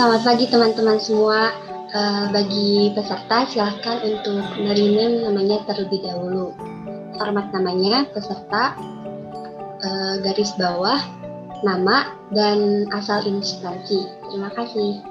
Selamat pagi teman-teman semua. Bagi peserta silahkan untuk merename namanya terlebih dahulu. Format namanya peserta, garis bawah, nama, dan asal instansi. Terima kasih.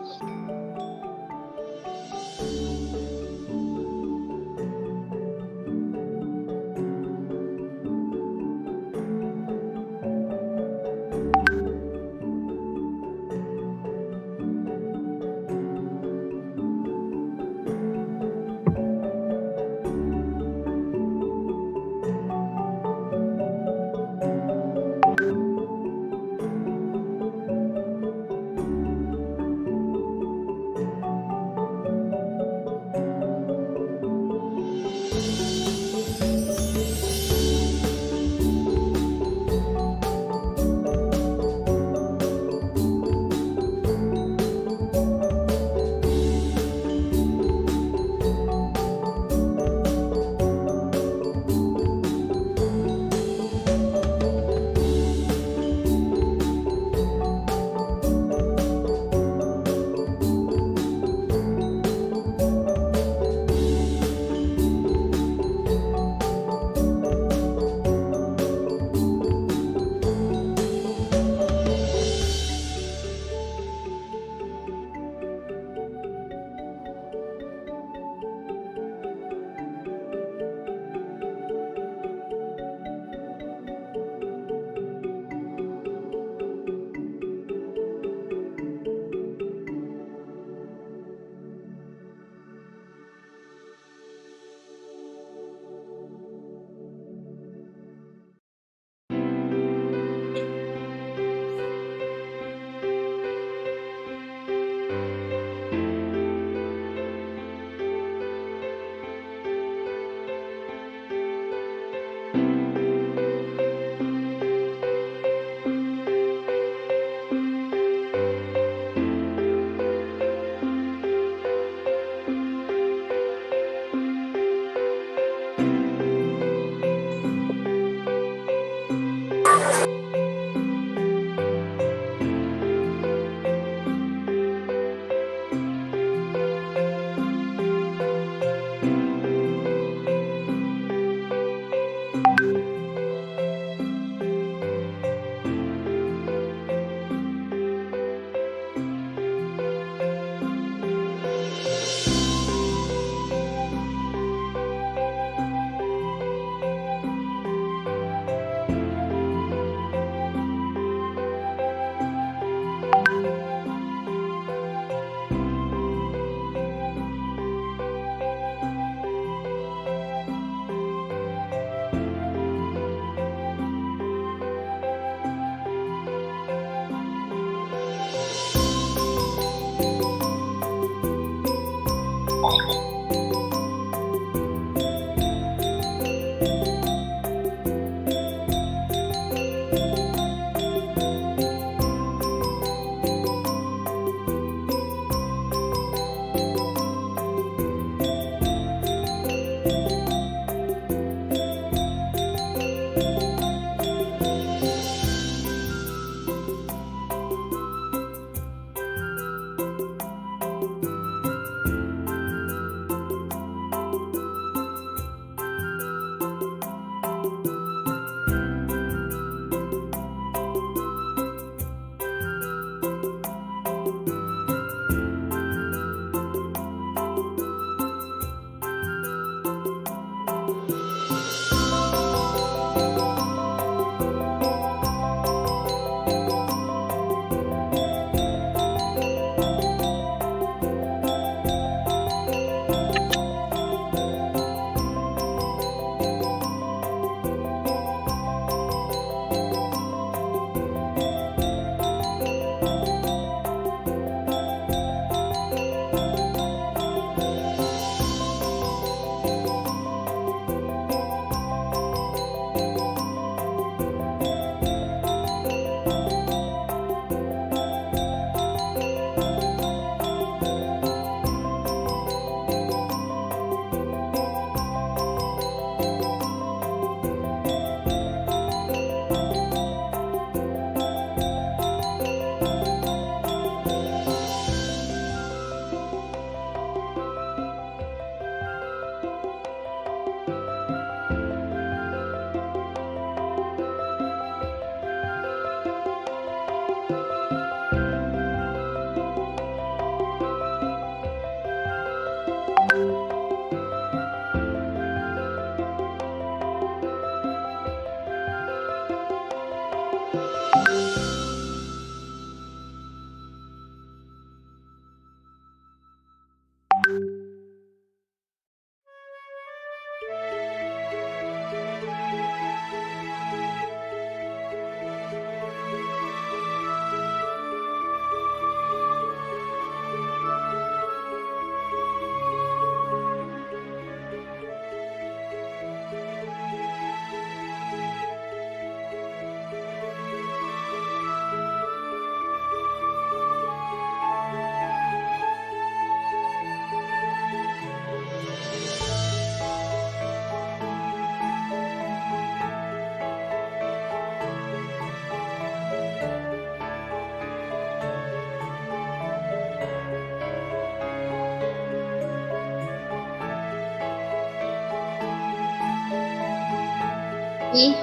Ih,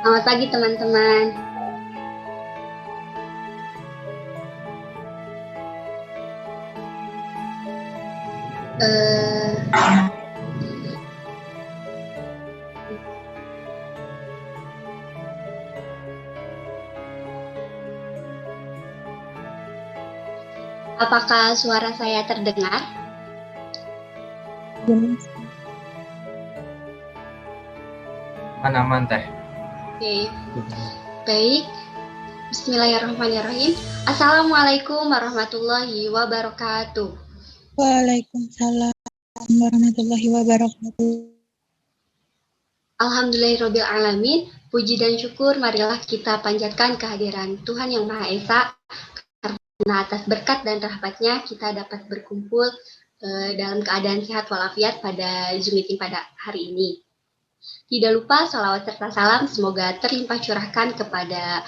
selamat pagi teman-teman. Eh, apakah suara saya terdengar? Jelas. Aman-aman teh. Oke, baik. Bismillahirrahmanirrahim. Assalamualaikum warahmatullahi wabarakatuh. Waalaikumsalam warahmatullahi wabarakatuh. Alhamdulillahirrahmanirrahim. Puji dan syukur marilah kita panjatkan kehadiran Tuhan Yang Maha Esa. Karena atas berkat dan rahmatnya kita dapat berkumpul dalam keadaan sehat walafiat pada Zoom meeting pada hari ini. Tidak lupa salawat serta salam semoga terlimpah curahkan kepada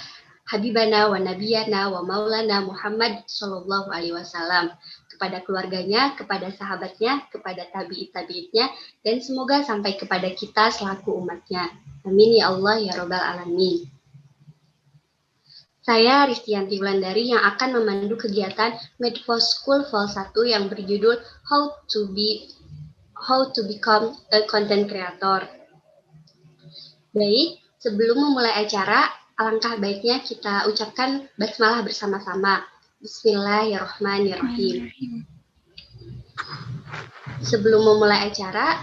Habibana wa Nabiyana wa Maulana Muhammad Sallallahu Alaihi Wasallam, kepada keluarganya, kepada sahabatnya, kepada tabi'it-tabi'itnya, dan semoga sampai kepada kita selaku umatnya. Amin ya Allah ya Robbal Alamin. Saya Ristianti Wulandari yang akan memandu kegiatan Medfo School Vol 1 yang berjudul How to Become a Content Creator. Baik, sebelum memulai acara, alangkah baiknya kita ucapkan basmalah bersama-sama. Bismillahirrahmanirrahim. Sebelum memulai acara,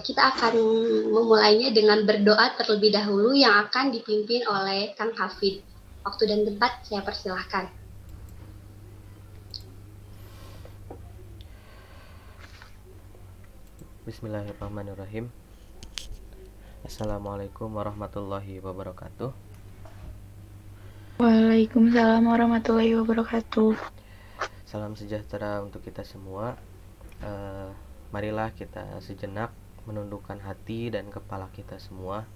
kita akan memulainya dengan berdoa terlebih dahulu yang akan dipimpin oleh Kang Hafid. Waktu dan tempat saya persilahkan. Bismillahirrahmanirrahim. Assalamualaikum warahmatullahi wabarakatuh. Waalaikumsalam warahmatullahi wabarakatuh. Salam sejahtera untuk kita semua. Marilah kita sejenak menundukkan hati dan kepala kita semua,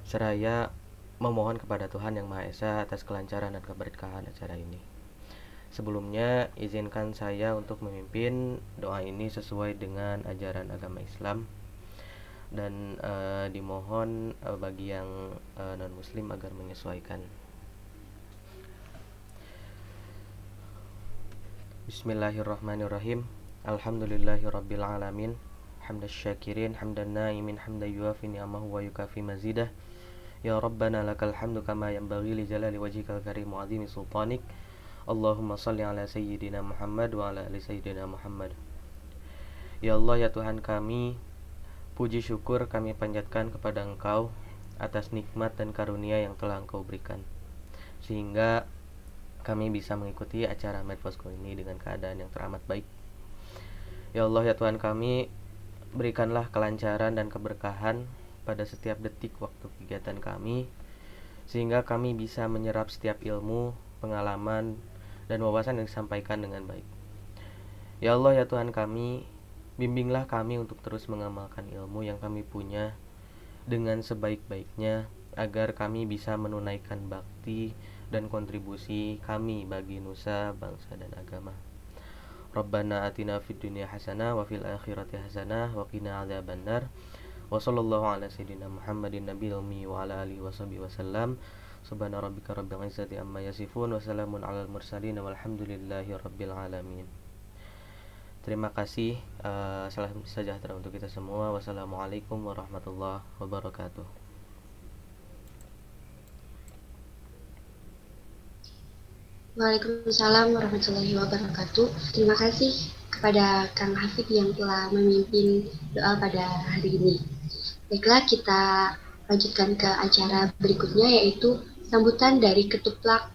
seraya memohon kepada Tuhan Yang Maha Esa atas kelancaran dan keberkahan acara ini. Sebelumnya, izinkan saya untuk memimpin doa ini sesuai dengan ajaran agama Islam, dan dimohon bagi yang non-muslim agar menyesuaikan. Bismillahirrahmanirrahim. Alhamdulillahirabbil alamin. Hamdas syakirin, hamdan naimin, hamdan yuafi ni'amahu wa yukafi mazidah. Ya Rabbana lakal hamdu kama yanbaghi li jalali wajhikal karim wa 'azimi sultanik. Allahumma salli ala sayyidina Muhammad wa ala ali sayyidina Muhammad. Ya Allah, ya Tuhan kami, puji syukur kami panjatkan kepada Engkau atas nikmat dan karunia yang telah Engkau berikan, sehingga kami bisa mengikuti acara Medfo School ini dengan keadaan yang teramat baik. Ya Allah, ya Tuhan kami, berikanlah kelancaran dan keberkahan pada setiap detik waktu kegiatan kami, sehingga kami bisa menyerap setiap ilmu, pengalaman, dan wawasan yang disampaikan dengan baik. Ya Allah, ya Tuhan kami, bimbinglah kami untuk terus mengamalkan ilmu yang kami punya dengan sebaik-baiknya, agar kami bisa menunaikan bakti dan kontribusi kami bagi nusa, bangsa, dan agama. Rabbana atina fid dunya hasanah wa fil akhirati hasanah wa qina adzabannar. Wa sallallahu ala sayyidina Muhammadin nabiyil ummi wa ala alihi washabihi wasallam. Subhana rabbika rabbil izzati amma yasifun wa salamun alal mursalin walhamdulillahi rabbil alamin. Terima kasih. Salam sejahtera untuk kita semua. Wassalamualaikum warahmatullahi wabarakatuh. Waalaikumsalam warahmatullahi wabarakatuh. Terima kasih kepada Kang Hafid yang telah memimpin doa pada hari ini. Baiklah, kita lanjutkan ke acara berikutnya, yaitu sambutan dari Ketua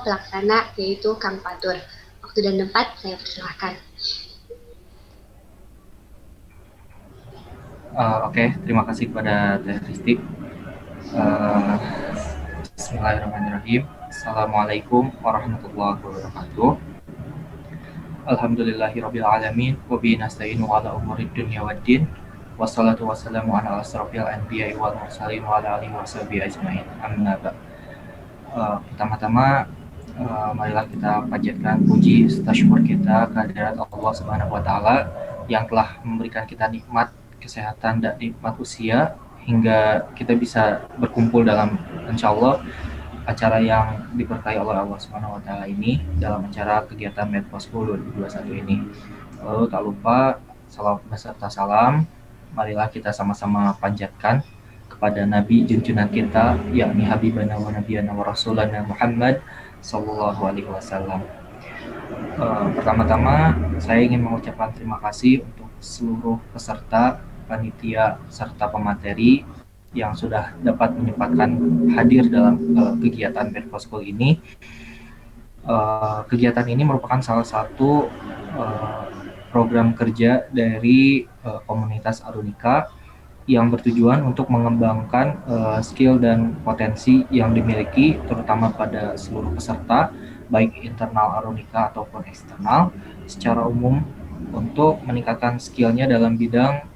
Pelaksana, yaitu Kang Fatur. Waktu dan tempat saya persilahkan. Oke, terima kasih kepada Teh Risti. Bismillahirrahmanirrahim. Assalamualaikum warahmatullahi wabarakatuh. Alhamdulillahirabbil alamin wa bihi nasta'inu ala umurid dunya waddin. Wassalatu wassalamu ala asrofil anbiya'i wal mursalin wa ala alihi washabihi ajmain. Amma ba'd. Pertama-tama marilah kita panjatkan puji serta syukur kita kehadirat Allah Subhanahu wa taala yang telah memberikan kita nikmat kesehatan dan nikmat usia hingga kita bisa berkumpul dalam insyaallah acara yang diberkahi oleh Allah Subhanahu wa taala ini dalam acara kegiatan Medposko 2021 ini. Lalu tak lupa salam beserta salam marilah kita sama-sama panjatkan kepada Nabi junjungan kita yakni Habibana wa Nabiyana wa Rasulana Muhammad Sallallahu Alaihi Wasallam. Pertama-tama saya ingin mengucapkan terima kasih untuk seluruh peserta, panitia serta pemateri yang sudah dapat menyempatkan hadir dalam kegiatan Medposko ini. Kegiatan ini merupakan salah satu program kerja dari komunitas Arunika yang bertujuan untuk mengembangkan skill dan potensi yang dimiliki terutama pada seluruh peserta baik internal Arunika ataupun eksternal secara umum untuk meningkatkan skillnya dalam bidang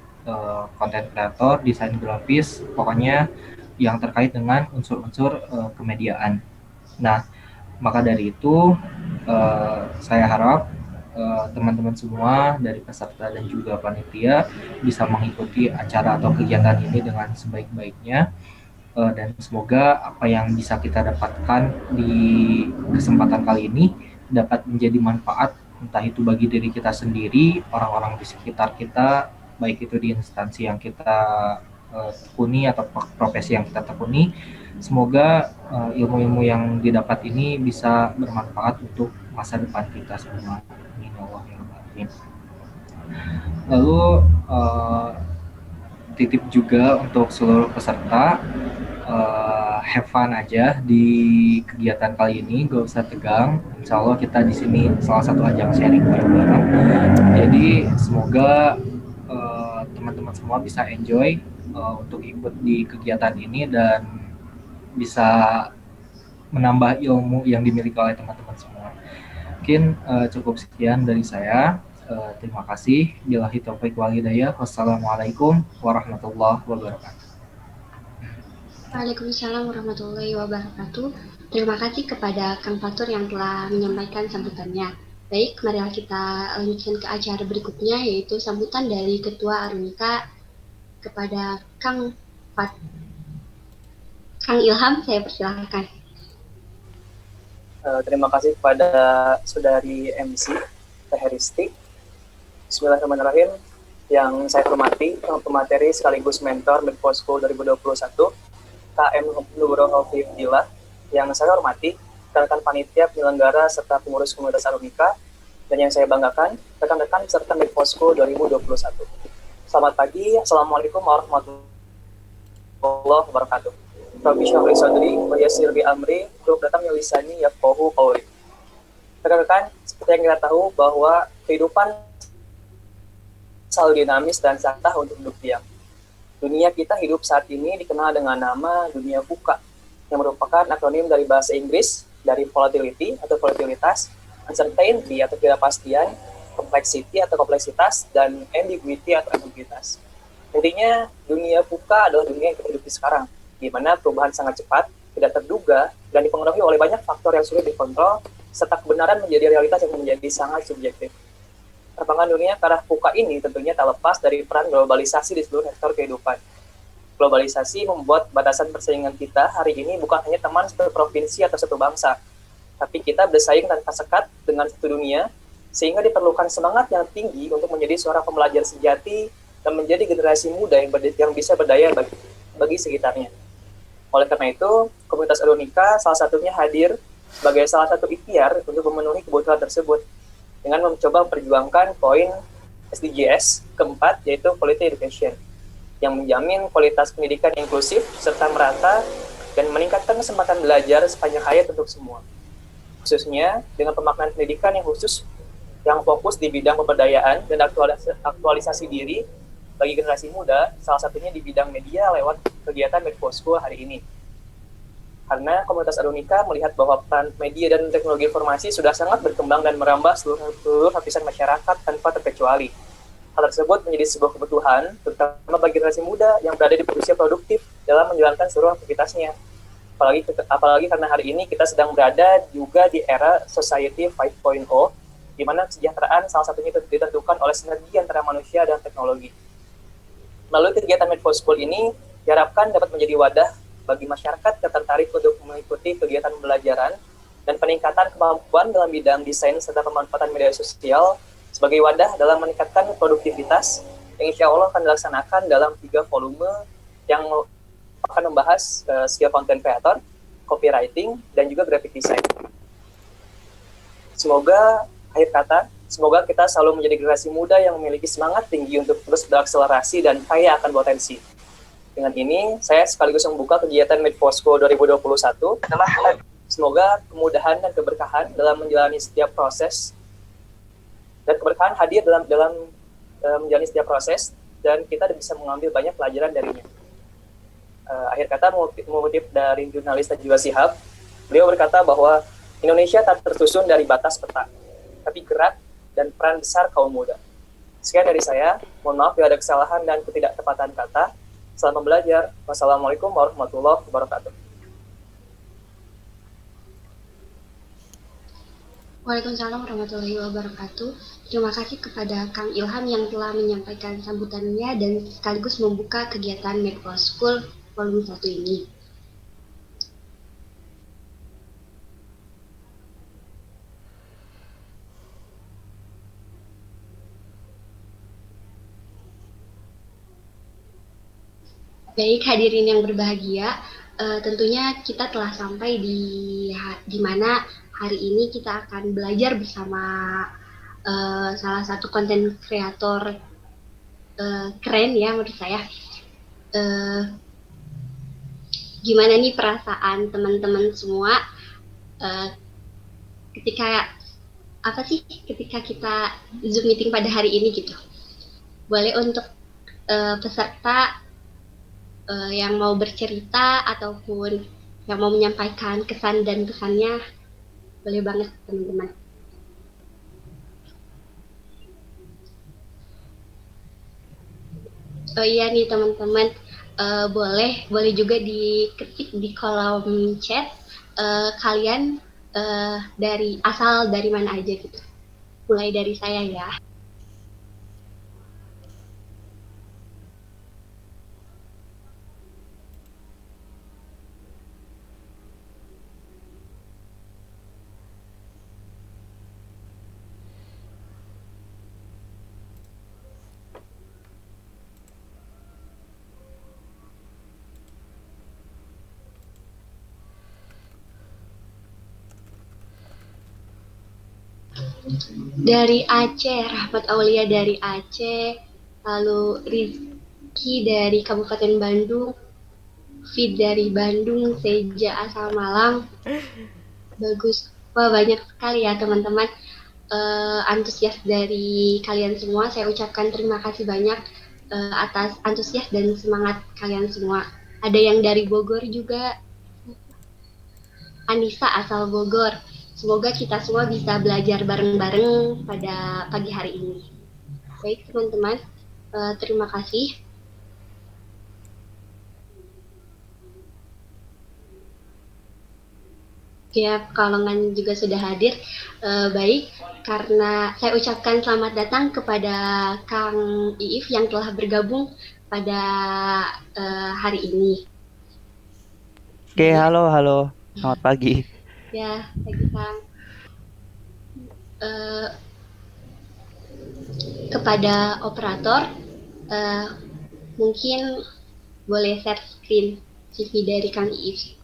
konten kreator, desain grafis, pokoknya yang terkait dengan unsur-unsur kemediaan. Nah, maka dari itu saya harap teman-teman semua dari peserta dan juga panitia bisa mengikuti acara atau kegiatan ini dengan sebaik-baiknya dan semoga apa yang bisa kita dapatkan di kesempatan kali ini dapat menjadi manfaat entah itu bagi diri kita sendiri, orang-orang di sekitar kita, baik itu di instansi yang kita tekuni atau profesi yang kita tekuni. Semoga ilmu-ilmu yang didapat ini bisa bermanfaat untuk masa depan kita semua. Lalu titip juga untuk seluruh peserta, have fun aja di kegiatan kali ini, gak usah tegang. Insya Allah kita di sini salah satu ajang sharing bareng-bareng. Jadi semoga teman-teman semua bisa enjoy untuk ikut di kegiatan ini dan bisa menambah ilmu yang dimiliki oleh teman-teman semua. Mungkin cukup sekian dari saya. Terima kasih. Billahi taufiq wal hidayah. Wassalamualaikum warahmatullahi wabarakatuh. Waalaikumsalam warahmatullahi wabarakatuh. Terima kasih kepada Kang Fatur yang telah menyampaikan sambutannya. Baik, marilah kita lanjutkan ke acara berikutnya, yaitu sambutan dari Ketua Arunika kepada Kang Ilham, saya persilahkan. Terima kasih kepada Saudari MC Teh Heristi. Bismillahirrahmanirrahim. Yang saya hormati, pemateri sekaligus mentor Medposko 2021, KM Nugroho Hafifillah. Yang saya hormati, rekan-rekan panitia, penyelenggara, serta pengurus komunitas Arunika, dan yang saya banggakan, rekan-rekan peserta Medposko 2021. Selamat pagi, Assalamualaikum warahmatullahi wabarakatuh. Rabbi syrah li sadri wa yassir li amri, datang lisani yafqahu qawli. Rekan-rekan, seperti yang kita tahu bahwa kehidupan selalu dinamis dan santah untuk hidup diam. Dunia kita hidup saat ini dikenal dengan nama dunia VUCA, yang merupakan akronim dari bahasa Inggris, dari volatility atau volatilitas, uncertainty atau ketidakpastian, complexity atau kompleksitas, dan ambiguity atau ambiguitas. Intinya, dunia VUCA adalah dunia yang kita hidupi sekarang, di mana perubahan sangat cepat, tidak terduga, dan dipengaruhi oleh banyak faktor yang sulit dikontrol, serta kebenaran menjadi realitas yang menjadi sangat subjektif. Perkembangan dunia ke arah VUCA ini tentunya tak lepas dari peran globalisasi di seluruh sektor kehidupan. Globalisasi membuat batasan persaingan kita hari ini bukan hanya teman satu provinsi atau satu bangsa, tapi kita bersaing tanpa sekat dengan satu dunia, sehingga diperlukan semangat yang tinggi untuk menjadi seorang pembelajar sejati dan menjadi generasi muda yang bisa berdaya bagi sekitarnya. Oleh karena itu, komunitas Arunika salah satunya hadir sebagai salah satu ikhtiar untuk memenuhi kebutuhan tersebut dengan mencoba memperjuangkan poin SDGs keempat, yaitu Quality Education, yang menjamin kualitas pendidikan inklusif serta merata dan meningkatkan kesempatan belajar sepanjang hayat untuk semua. Khususnya dengan pemaknaan pendidikan yang khusus yang fokus di bidang pemberdayaan dan aktualisasi diri bagi generasi muda, salah satunya di bidang media lewat kegiatan Medposko hari ini. Karena komunitas Arunika melihat bahwa peran media dan teknologi informasi sudah sangat berkembang dan merambah seluruh lapisan masyarakat tanpa terkecuali. Hal tersebut menjadi sebuah kebutuhan, terutama bagi generasi muda yang berada di usia produktif dalam menjalankan seluruh aktivitasnya. apalagi karena hari ini kita sedang berada juga di era Society 5.0, di mana kesejahteraan salah satunya ditentukan oleh sinergi antara manusia dan teknologi. Melalui kegiatan Made for School ini, diharapkan dapat menjadi wadah bagi masyarakat yang tertarik untuk mengikuti kegiatan pembelajaran dan peningkatan kemampuan dalam bidang desain serta pemanfaatan media sosial sebagai wadah dalam meningkatkan produktivitas yang insya Allah akan dilaksanakan dalam 3 volume yang akan membahas skill content creator, copywriting, dan juga graphic design. Semoga kita selalu menjadi generasi muda yang memiliki semangat tinggi untuk terus berakselerasi dan kaya akan potensi. Dengan ini, saya sekaligus membuka kegiatan Made for School 2021. Semoga kemudahan dan keberkahan dalam menjalani setiap proses, dan keberkahan hadir dalam menjalani setiap proses, dan kita bisa mengambil banyak pelajaran darinya. Akhir kata mengutip dari jurnalis Najwa Shihab, beliau berkata bahwa Indonesia tak tersusun dari batas peta, tapi gerak dan peran besar kaum muda. Sekian dari saya, mohon maaf bila ada kesalahan dan ketidaktepatan kata. Selamat belajar. Wassalamualaikum warahmatullahi wabarakatuh. Waalaikumsalam warahmatullahi wabarakatuh. Terima kasih kepada Kang Ilham yang telah menyampaikan sambutannya dan sekaligus membuka kegiatan Made for School volume 1 ini. Baik, hadirin yang berbahagia, tentunya kita telah sampai di mana hari ini kita akan belajar bersama salah satu konten kreator keren ya menurut saya. Gimana nih perasaan teman-teman semua ketika kita Zoom meeting pada hari ini gitu. Boleh untuk peserta yang mau bercerita ataupun yang mau menyampaikan kesan dan pesannya, boleh banget teman-teman. Oh iya nih teman-teman, boleh juga diketik di kolom chat kalian asal dari mana aja gitu. Mulai dari saya ya. Dari Aceh, Rahmat Aulia dari Aceh, lalu Rizky dari Kabupaten Bandung, Fid dari Bandung, Seja asal Malang. Bagus, wah banyak sekali ya teman-teman antusias dari kalian semua. Saya ucapkan terima kasih banyak atas antusias dan semangat kalian semua. Ada yang dari Bogor juga, Anissa asal Bogor. Semoga kita semua bisa belajar bareng-bareng pada pagi hari ini. Baik teman-teman, terima kasih. Ya, Pekalongan juga sudah hadir. Baik, karena saya ucapkan selamat datang kepada Kang Iif yang telah bergabung pada hari ini. Oke, halo. Selamat pagi. Ya, pagi Kang. Kepada operator, mungkin boleh share screen CV dari Kang Iif.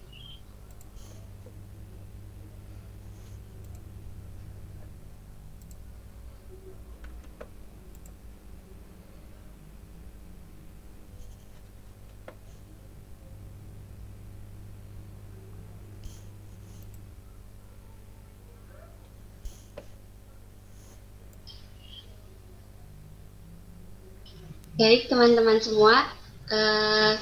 Baik teman-teman semua,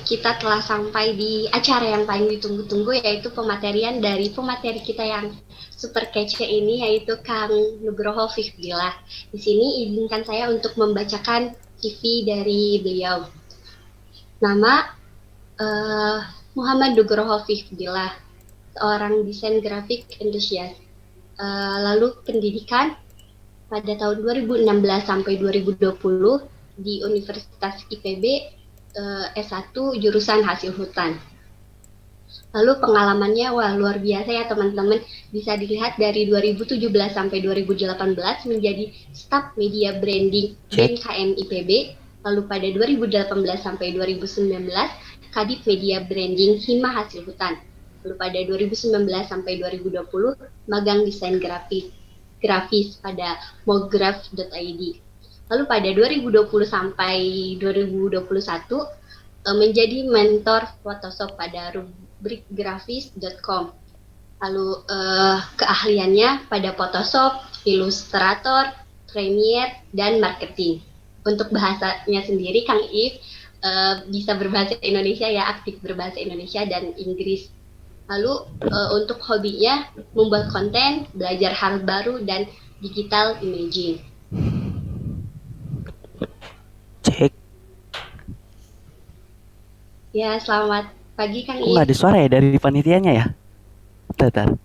kita telah sampai di acara yang paling ditunggu-tunggu, yaitu pematerian dari pemateri kita yang super kece ini, yaitu Kang Nugroho Fifdillah. Di sini izinkan saya untuk membacakan CV dari beliau. Nama Muhammad Nugroho Fifdillah, seorang desain grafik entusias. Lalu pendidikan pada tahun 2016 sampai 2020 di Universitas IPB S1 jurusan hasil hutan. Lalu pengalamannya wah luar biasa ya teman-teman, bisa dilihat dari 2017 sampai 2018 menjadi staf media branding BKM IPB, lalu pada 2018 sampai 2019 Kadif Media Branding Hima Hasil Hutan, lalu pada 2019 sampai 2020 magang desain grafis pada mograph.id. Lalu pada 2020 sampai 2021 menjadi mentor Photoshop pada rubrikgrafis.com. Lalu keahliannya pada Photoshop, Illustrator, Premiere, dan marketing. Untuk bahasanya sendiri, Kang If bisa berbahasa Indonesia ya, aktif berbahasa Indonesia dan Inggris. Lalu untuk hobinya membuat konten, belajar hal baru, dan digital imaging. Cek. Ya, selamat pagi Kang Kok nggak ada If. suara ya dari panitianya ya? Bentar.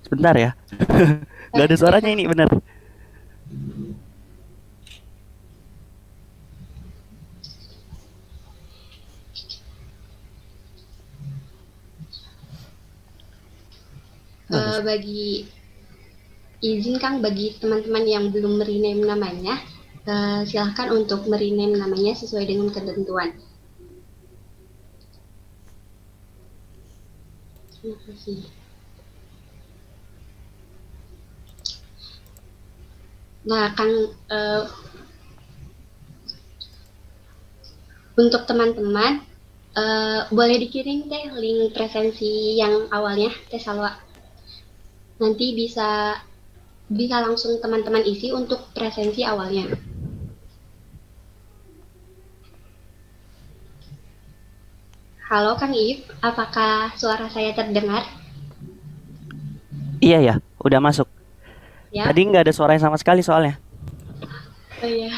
Sebentar ya. Nggak ada suaranya ini, bener. Bagi izin Kang, bagi teman-teman yang belum merename namanya, silahkan untuk merename namanya sesuai dengan ketentuan. Terima kasih. Nah, Kang, untuk teman-teman, boleh dikirim teh link presensi yang awalnya, Teh Salwa. Nanti bisa langsung teman-teman isi untuk presensi awalnya. Halo Kang If, apakah suara saya terdengar? Iya ya, udah masuk. Ya. Tadi nggak ada suaranya sama sekali soalnya. Oh iya.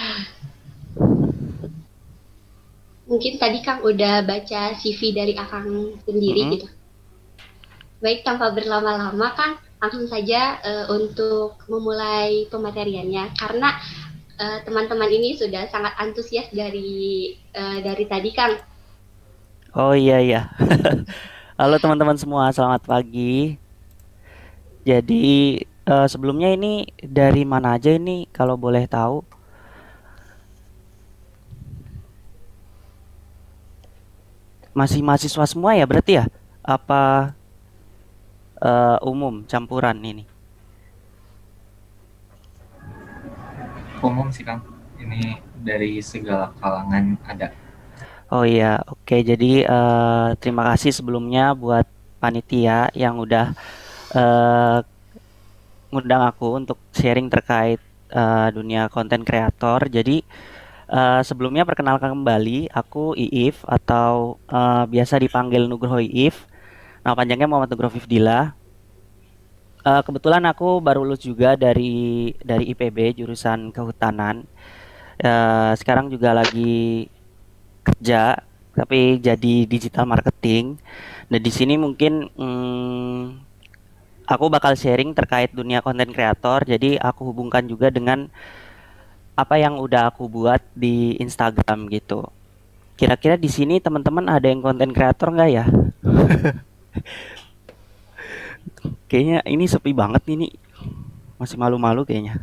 Mungkin tadi Kang udah baca CV dari Akang sendiri gitu. Baik, tanpa berlama-lama Kang, langsung saja untuk memulai pemateriannya, karena teman-teman ini sudah sangat antusias dari tadi Kang. Oh iya. Halo teman-teman semua, selamat pagi. Jadi sebelumnya ini dari mana aja ini kalau boleh tahu? Masih mahasiswa semua ya berarti ya? Apa umum campuran ini? Umum sih Kang, ini dari segala kalangan ada. Oh iya, oke. Jadi terima kasih sebelumnya buat panitia yang udah ngundang aku untuk sharing terkait dunia konten kreator. Jadi sebelumnya perkenalkan kembali, aku Iif atau biasa dipanggil Nugroho Iif. Nama panjangnya Muhammad Nugroho Fifdillah. Kebetulan aku baru lulus juga dari IPB jurusan kehutanan. Sekarang juga lagi kerja tapi jadi digital marketing. Nah di sini mungkin aku bakal sharing terkait dunia konten kreator. Jadi aku hubungkan juga dengan apa yang udah aku buat di Instagram gitu. Kira-kira di sini teman-teman ada yang konten kreator nggak ya? Kayaknya ini sepi banget ini. Masih malu-malu kayaknya.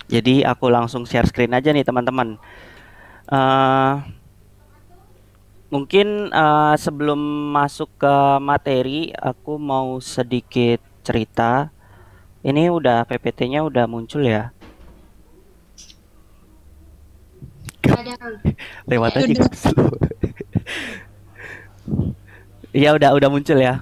Jadi aku langsung share screen aja nih teman-teman. Mungkin sebelum masuk ke materi, aku mau sedikit cerita. Ini udah PPT-nya udah muncul ya? Ada Kang. Lewat aja gitu slow. Iya udah muncul ya.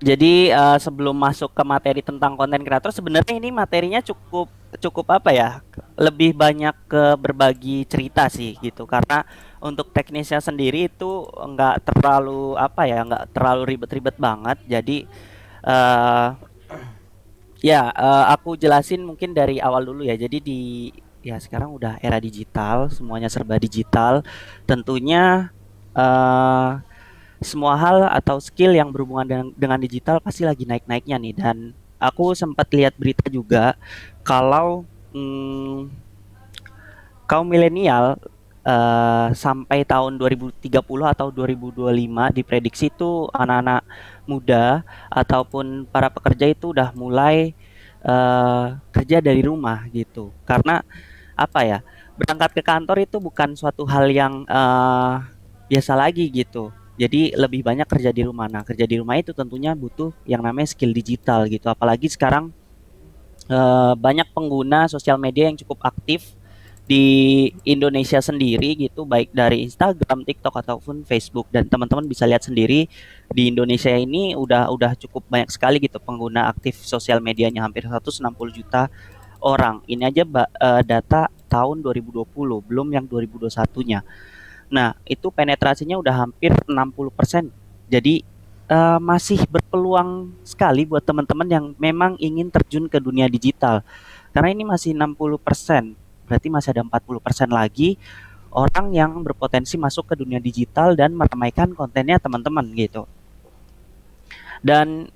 Jadi sebelum masuk ke materi tentang konten kreator, sebenarnya ini materinya cukup apa ya? Lebih banyak ke berbagi cerita sih gitu. Karena untuk teknisnya sendiri itu nggak terlalu apa ya, nggak terlalu ribet-ribet banget. Jadi Ya, aku jelasin mungkin dari awal dulu ya. Jadi ya sekarang udah era digital, semuanya serba digital. Tentunya eh, semua hal atau skill yang berhubungan dengan digital pasti lagi naik-naiknya nih. Dan aku sempat lihat berita juga kalau kaum milenial sampai tahun 2030 atau 2025 diprediksi itu anak-anak muda ataupun para pekerja itu udah mulai kerja dari rumah gitu. Karena apa ya? Berangkat ke kantor itu bukan suatu hal yang biasa lagi gitu. Jadi lebih banyak kerja di rumah. Nah, kerja di rumah itu tentunya butuh yang namanya skill digital gitu. Apalagi sekarang banyak pengguna sosial media yang cukup aktif di Indonesia sendiri gitu, baik dari Instagram, TikTok ataupun Facebook. Dan teman-teman bisa lihat sendiri di Indonesia ini udah cukup banyak sekali gitu pengguna aktif sosial medianya, hampir 160 juta orang. Ini aja data tahun 2020, belum yang 2021-nya. Nah, itu penetrasinya udah hampir 60%. Jadi masih berpeluang sekali buat teman-teman yang memang ingin terjun ke dunia digital. Karena ini masih 60%, berarti masih ada 40% lagi orang yang berpotensi masuk ke dunia digital dan meramaikan kontennya teman-teman gitu. Dan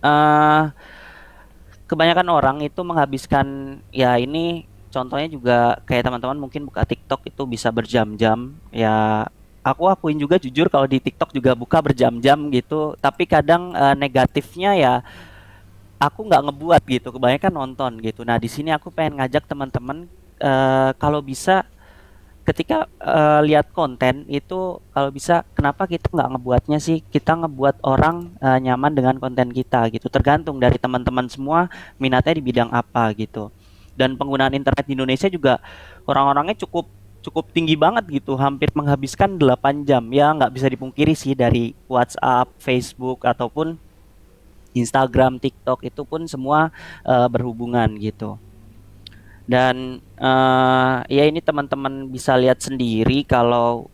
kebanyakan orang itu menghabiskan, ya ini contohnya juga kayak teman-teman mungkin buka TikTok itu bisa berjam-jam. Ya aku akuin juga jujur kalau di TikTok juga buka berjam-jam gitu, tapi kadang negatifnya ya aku nggak ngebuat gitu, kebanyakan nonton gitu. Nah, di sini aku pengen ngajak teman-teman kalau bisa ketika lihat konten itu kalau bisa kenapa kita nggak ngebuatnya sih? Kita ngebuat orang nyaman dengan konten kita gitu. Tergantung dari teman-teman semua minatnya di bidang apa gitu. Dan penggunaan internet di Indonesia juga orang-orangnya cukup cukup tinggi banget gitu, hampir menghabiskan 8 jam. Ya nggak bisa dipungkiri sih dari WhatsApp, Facebook ataupun Instagram, TikTok itu pun semua berhubungan gitu. Dan ya ini teman-teman bisa lihat sendiri kalau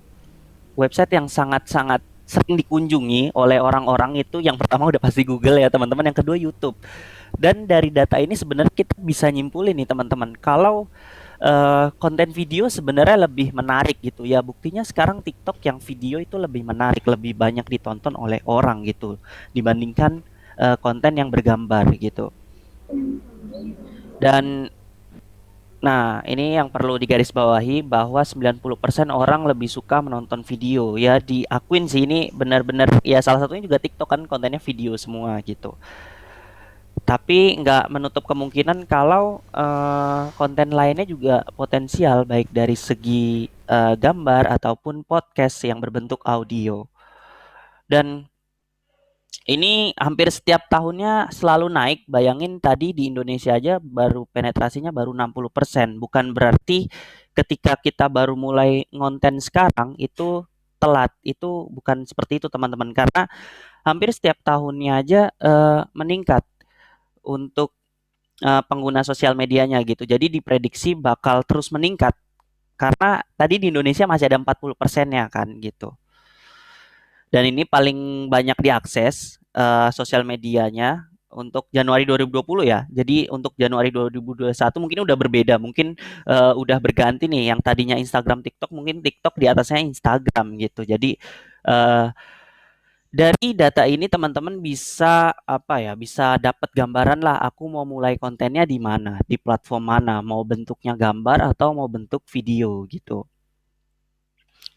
website yang sangat-sangat sering dikunjungi oleh orang-orang itu yang pertama udah pasti Google ya teman-teman, yang kedua YouTube. Dan dari data ini sebenarnya kita bisa nyimpulin nih teman-teman, kalau konten video sebenarnya lebih menarik gitu ya. Buktinya sekarang TikTok yang video itu lebih menarik, lebih banyak ditonton oleh orang gitu dibandingkan konten yang bergambar gitu. Dan nah, ini yang perlu digarisbawahi bahwa 90% orang lebih suka menonton video. Ya diakuin sih ini benar-benar ya, salah satunya juga TikTok kan kontennya video semua gitu. Tapi nggak menutup kemungkinan kalau konten lainnya juga potensial baik dari segi gambar ataupun podcast yang berbentuk audio. Dan ini hampir setiap tahunnya selalu naik. Bayangin tadi di Indonesia aja baru penetrasinya baru 60%. Bukan berarti ketika kita baru mulai ngonten sekarang itu telat. Itu bukan seperti itu teman-teman. Karena hampir setiap tahunnya aja meningkat untuk pengguna sosial medianya gitu. Jadi diprediksi bakal terus meningkat. Karena tadi di Indonesia masih ada 40%-nya kan gitu. Dan ini paling banyak diakses sosial medianya untuk Januari 2020 ya. Jadi untuk Januari 2021 mungkin udah berbeda, mungkin udah berganti nih. Yang tadinya Instagram, TikTok, mungkin TikTok di atasnya Instagram gitu. Jadi dari data ini teman-teman bisa apa ya? Bisa dapat gambaran lah. Aku mau mulai kontennya di mana, di platform mana, mau bentuknya gambar atau mau bentuk video gitu.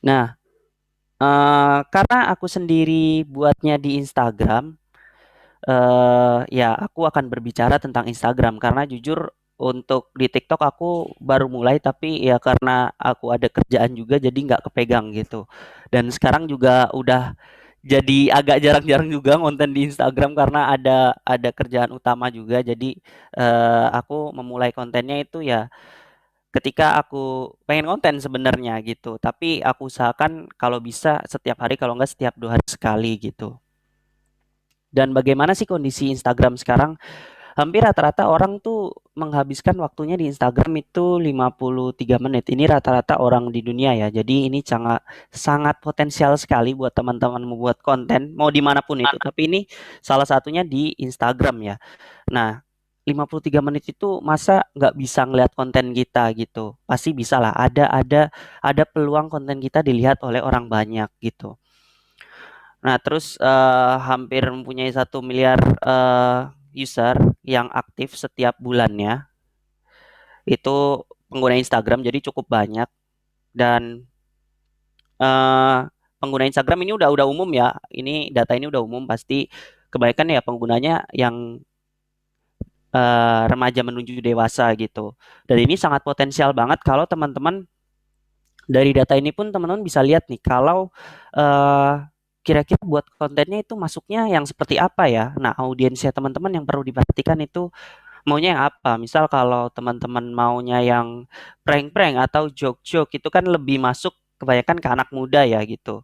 Nah, karena aku sendiri buatnya di Instagram, ya aku akan berbicara tentang Instagram karena jujur untuk di TikTok aku baru mulai, tapi ya karena aku ada kerjaan juga jadi nggak kepegang gitu. Dan sekarang juga udah jadi agak jarang-jarang juga ngonten di Instagram karena ada kerjaan utama juga. Jadi aku memulai kontennya itu ya ketika aku pengen konten sebenarnya gitu, tapi aku usahakan kalau bisa setiap hari, kalau enggak setiap 2 hari sekali gitu. Dan bagaimana sih kondisi Instagram sekarang? Hampir rata-rata orang tuh menghabiskan waktunya di Instagram itu 53 menit. Ini rata-rata orang di dunia ya. Jadi ini sangat sangat potensial sekali buat teman-teman membuat konten mau dimanapun itu. Tapi ini salah satunya di Instagram ya. Nah, 53 menit itu masa nggak bisa ngelihat konten kita gitu? Pasti bisa lah, ada peluang konten kita dilihat oleh orang banyak gitu. Nah, terus hampir mempunyai 1 miliar user yang aktif setiap bulannya. Itu pengguna Instagram, jadi cukup banyak. Dan eh, pengguna Instagram ini udah umum ya. Ini data ini udah umum, pasti kebanyakan ya penggunanya yang remaja menuju dewasa gitu. Dan ini sangat potensial banget kalau teman-teman dari data ini pun teman-teman bisa lihat nih kalau eh, kira-kira buat kontennya itu masuknya yang seperti apa ya. Nah, audiensnya teman-teman yang perlu diperhatikan itu maunya yang apa. Misal kalau teman-teman maunya yang prank-prank atau joke-joke itu kan lebih masuk kebanyakan ke anak muda ya gitu.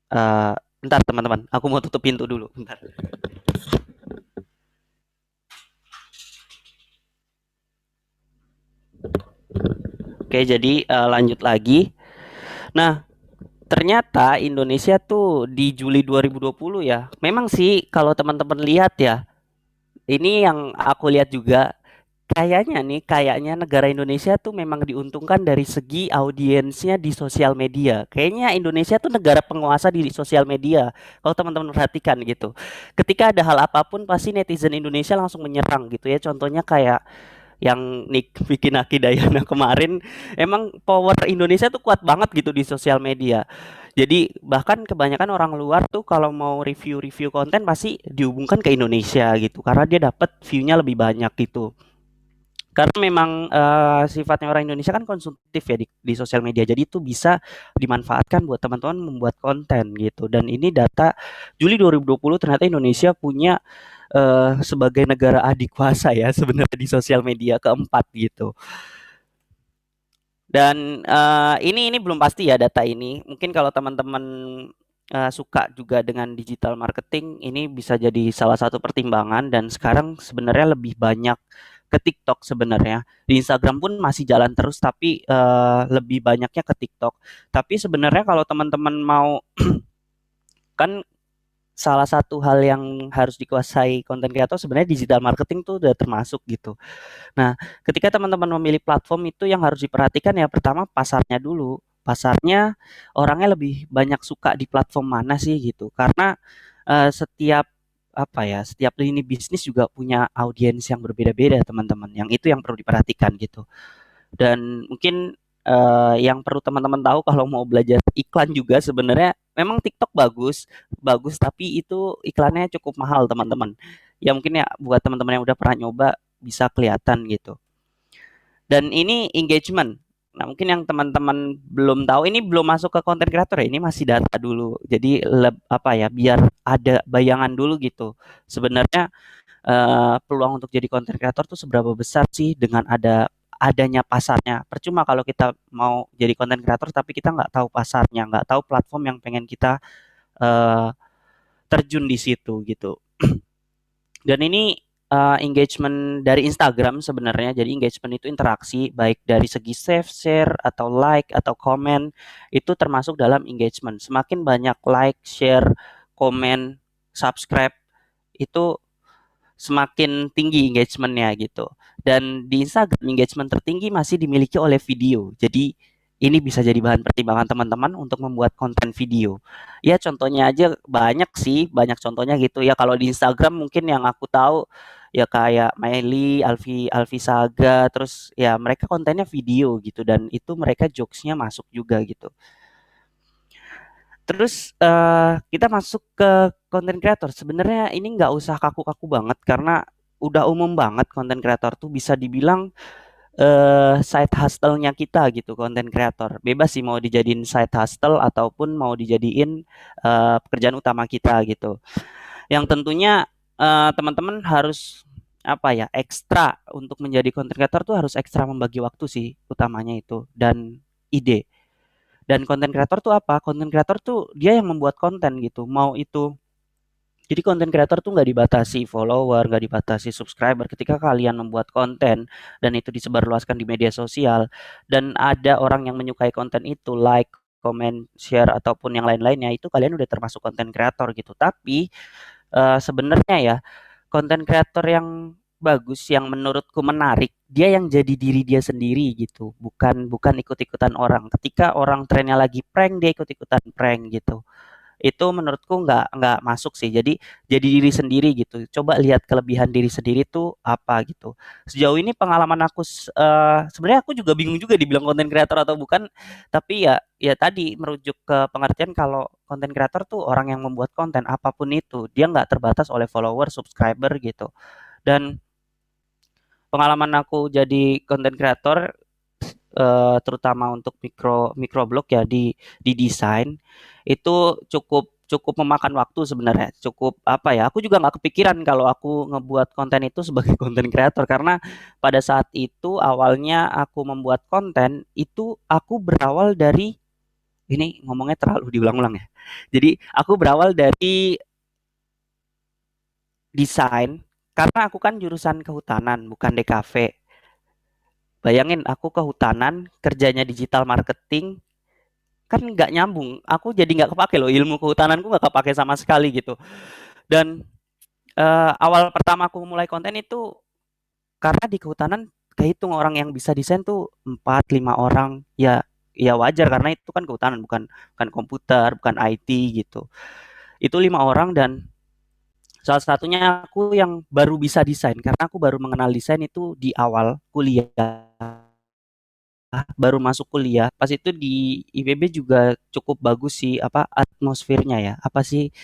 Eh, Bentar teman-teman, aku mau tutup pintu dulu. Bentar. Oke, jadi lanjut lagi. Nah, ternyata Indonesia tuh di Juli 2020 ya. Memang sih kalau teman-teman lihat ya, ini yang aku lihat juga kayaknya negara Indonesia tuh memang diuntungkan dari segi audiensnya di sosial media. Kayaknya Indonesia tuh negara penguasa di sosial media. Kalau teman-teman perhatikan gitu. Ketika ada hal apapun pasti netizen Indonesia langsung menyerang gitu ya. Contohnya kayak yang Nick bikin Akidayana kemarin, emang power Indonesia tuh kuat banget gitu di sosial media. Jadi bahkan kebanyakan orang luar tuh kalau mau review-review konten pasti dihubungkan ke Indonesia gitu karena dia dapat view-nya lebih banyak gitu. Karena memang sifatnya orang Indonesia kan konsumtif ya di sosial media. Jadi itu bisa dimanfaatkan buat teman-teman membuat konten gitu. Dan ini data Juli 2020 ternyata Indonesia punya sebagai negara adikuasa ya sebenarnya di sosial media keempat gitu. Dan ini belum pasti ya data ini. Mungkin kalau teman-teman suka juga dengan digital marketing, ini bisa jadi salah satu pertimbangan. Dan sekarang sebenarnya lebih banyak ke TikTok sebenarnya. Di Instagram pun masih jalan terus, tapi lebih banyaknya ke TikTok. Tapi sebenarnya kalau teman-teman mau kan salah satu hal yang harus dikuasai konten kreator sebenarnya digital marketing tuh udah termasuk gitu. Nah, ketika teman-teman memilih platform itu yang harus diperhatikan ya pertama pasarnya dulu. Pasarnya orangnya lebih banyak suka di platform mana sih gitu. Karena setiap apa ya, setiap lini bisnis juga punya audiens yang berbeda-beda teman-teman. Yang itu yang perlu diperhatikan gitu. Dan mungkin yang perlu teman-teman tahu kalau mau belajar iklan juga sebenarnya memang TikTok bagus, bagus tapi itu iklannya cukup mahal teman-teman. Ya mungkin ya buat teman-teman yang udah pernah nyoba bisa kelihatan gitu. Dan ini engagement. Nah, mungkin yang teman-teman belum tahu ini belum masuk ke konten kreator ya, ini masih data dulu. Jadi apa ya, biar ada bayangan dulu gitu. Sebenarnya peluang untuk jadi konten kreator tuh seberapa besar sih dengan adanya pasarnya. Percuma kalau kita mau jadi konten kreator tapi kita nggak tahu pasarnya, nggak tahu platform yang pengen kita eh, terjun di situ gitu. Dan ini engagement dari Instagram sebenarnya. Jadi engagement itu interaksi baik dari segi save, share atau like atau komen itu termasuk dalam engagement. Semakin banyak like, share, komen, subscribe itu semakin tinggi engagementnya gitu. Dan di Instagram engagement tertinggi masih dimiliki oleh video. Jadi ini bisa jadi bahan pertimbangan teman-teman untuk membuat konten video. Ya contohnya aja banyak sih, banyak contohnya gitu. Ya kalau di Instagram mungkin yang aku tahu ya kayak Miley, Alfi Saga, terus ya mereka kontennya video gitu dan itu mereka jokesnya masuk juga gitu. Terus kita masuk ke konten kreator. Sebenarnya ini nggak usah kaku-kaku banget karena udah umum banget konten kreator tuh bisa dibilang side hustle-nya kita gitu konten kreator. Bebas sih mau dijadiin side hustle ataupun mau dijadiin pekerjaan utama kita gitu. Yang tentunya teman-teman harus apa ya ekstra untuk menjadi konten kreator tuh harus ekstra membagi waktu sih utamanya itu dan ide. Dan konten kreator tuh apa? Konten kreator tuh dia yang membuat konten gitu. Mau itu jadi konten kreator tuh nggak dibatasi follower, nggak dibatasi subscriber. Ketika kalian membuat konten dan itu disebarluaskan di media sosial dan ada orang yang menyukai konten itu, like, comment, share ataupun yang lain-lainnya itu kalian udah termasuk konten kreator gitu. Tapi sebenarnya ya konten kreator yang bagus, yang menurutku menarik, dia yang jadi diri dia sendiri gitu, bukan bukan ikut-ikutan orang. Ketika orang trennya lagi prank, dia ikut-ikutan prank gitu. Itu menurutku nggak masuk sih. Jadi diri sendiri gitu. Coba lihat kelebihan diri sendiri tuh apa gitu. Sejauh ini pengalaman aku sebenarnya aku juga bingung juga dibilang konten kreator atau bukan, tapi ya tadi merujuk ke pengertian kalau konten kreator tuh orang yang membuat konten apapun itu, dia nggak terbatas oleh follower, subscriber gitu. Dan pengalaman aku jadi konten kreator terutama untuk microblog ya di desain itu cukup cukup memakan waktu sebenarnya, cukup apa ya, aku juga nggak kepikiran kalau aku ngebuat konten itu sebagai konten kreator karena pada saat itu awalnya aku membuat konten itu aku berawal dari ini ngomongnya terlalu diulang-ulang ya. Jadi aku berawal dari desain karena aku kan jurusan kehutanan bukan DKV. Bayangin aku kehutanan, kerjanya digital marketing, kan nggak nyambung. Aku jadi nggak kepake loh, ilmu kehutananku nggak kepake sama sekali gitu. Dan awal pertama aku mulai konten itu karena di kehutanan kehitung orang yang bisa desain tuh 4 5 orang. Ya wajar karena itu kan kehutanan bukan bukan komputer, bukan IT gitu. Itu 5 orang dan salah satunya aku yang baru bisa desain karena aku baru mengenal desain itu di awal kuliah. Baru masuk kuliah, pas itu di IPB juga cukup bagus sih, apa, atmosfernya ya, apa sih,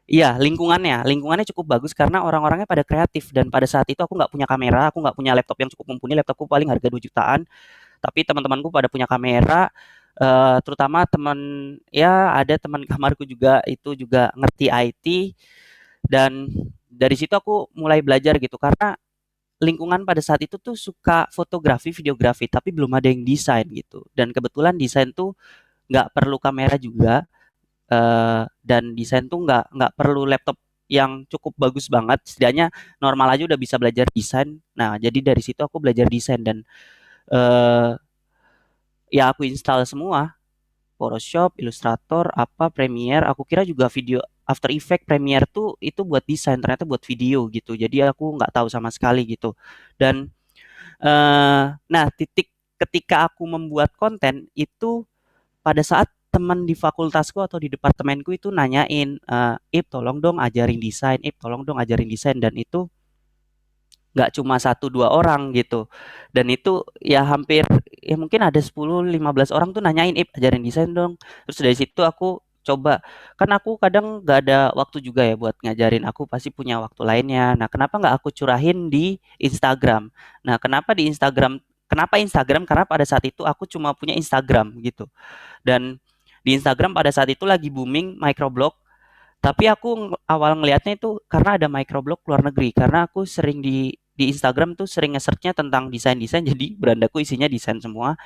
iya lingkungannya cukup bagus karena orang-orangnya pada kreatif dan pada saat itu aku nggak punya kamera, aku nggak punya laptop yang cukup mumpuni, laptopku paling harga 2 jutaan, tapi teman-temanku pada punya kamera, terutama teman ya ada teman kamarku juga itu juga ngerti IT dan dari situ aku mulai belajar gitu karena lingkungan pada saat itu tuh suka fotografi, videografi, tapi belum ada yang desain gitu. Dan kebetulan desain tuh nggak perlu kamera juga, dan desain tuh nggak perlu laptop yang cukup bagus banget. Setidaknya normal aja udah bisa belajar desain. Nah, jadi dari situ aku belajar desain dan eh, ya aku install semua. Photoshop, Illustrator, apa Premiere. Aku kira juga video After Effects, Premiere tuh itu buat desain, ternyata buat video gitu. Jadi aku nggak tahu sama sekali gitu. Dan nah, titik ketika aku membuat konten itu pada saat teman di fakultasku atau di departemenku itu nanyain, "Ip, tolong dong ajarin desain, Ip, tolong dong ajarin desain." Dan itu nggak cuma satu 2 orang gitu. Dan itu ya hampir ya mungkin ada 10 15 orang tuh nanyain, "Ip, ajarin desain dong." Terus dari situ aku coba, kan aku kadang nggak ada waktu juga ya buat ngajarin, aku pasti punya waktu lainnya. Nah, kenapa nggak aku curahin di Instagram? Nah, kenapa Instagram? Karena pada saat itu aku cuma punya Instagram gitu. Dan di Instagram pada saat itu lagi booming microblog, tapi aku awal ngelihatnya itu karena ada microblog luar negeri, karena aku sering di Instagram tuh sering nge-search-nya tentang desain-desain, jadi berandaku isinya desain semua